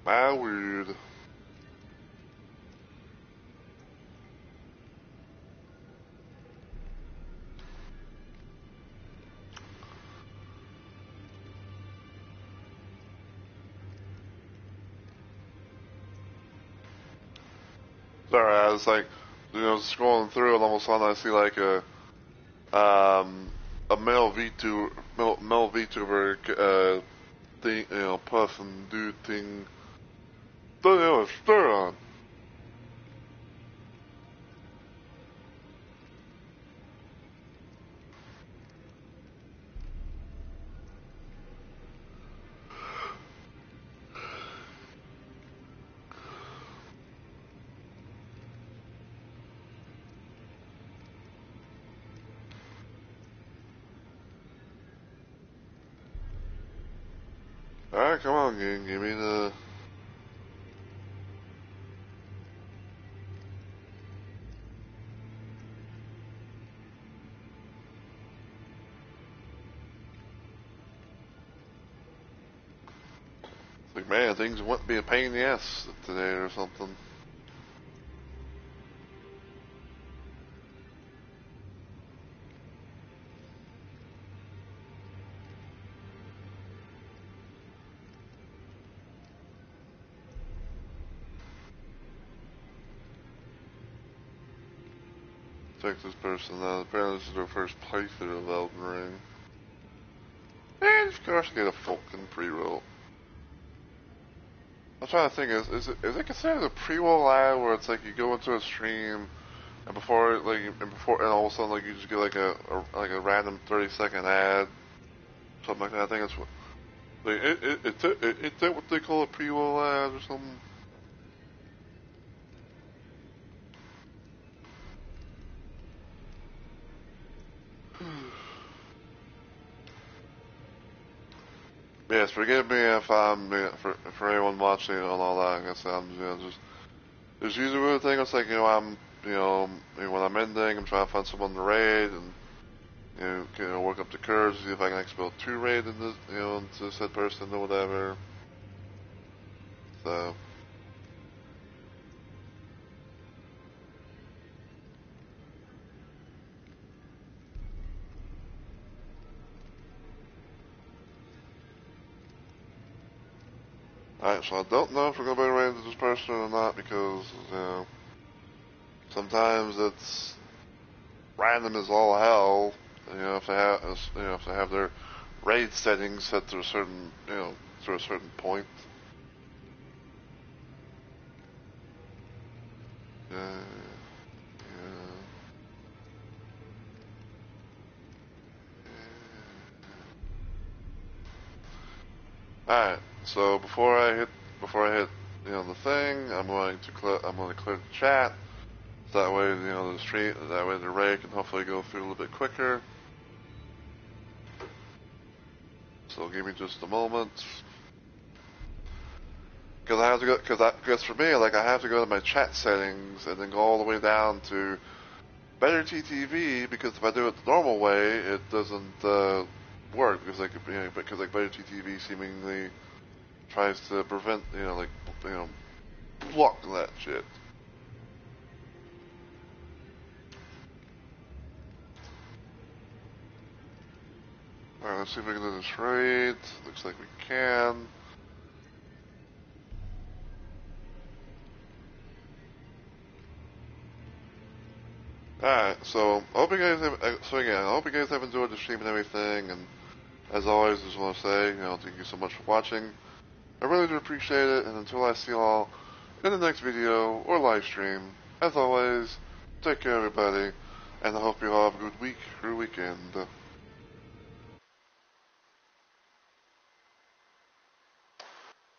my weird. Sorry, I was like, scrolling through and all of a sudden I see like a male VTuber thing, person, dude thing. Don't know, stir on. Alright, come on, game, give me the. Like, man, things wouldn't be a pain in the ass today or something. Check this person out. Apparently this is their first playthrough of Elden Ring. And of course get a fucking pre-roll. I'm trying to think, is it considered a pre-roll ad where it's like you go into a stream and and all of a sudden like you just get like a random 30-second ad, something like that. I think it's what. Like, is that what they call a pre-roll ad or something? Yes, forgive me if I'm, for anyone watching and all that, I guess I'm, just, there's usually a thing, it's like, I'm, when I'm ending, I'm trying to find someone to raid, and, work up the courage, see if I can actually build 2 raid in this, into said person or whatever. So. Alright, so I don't know if we're going to be raiding to this person or not, because, sometimes it's random as all hell, if they have their raid settings set to a certain, to a certain point. Alright, so before I hit, the thing, I'm going to clear the chat. So that way, the raid can hopefully go through a little bit quicker. So give me just a moment. Because I have to go, because for me, like, I have to go to my chat settings and then go all the way down to Better TTV, because if I do it the normal way, it doesn't work, because Better TTV seemingly tries to prevent, block that shit. Alright, let's see if we can do this right. Looks like we can. Alright, so I hope you guys have enjoyed the stream and everything, and as always, I just want to say, thank you so much for watching. I really do appreciate it, and until I see you all in the next video or live stream, as always, take care everybody, and I hope you all have a good week or weekend.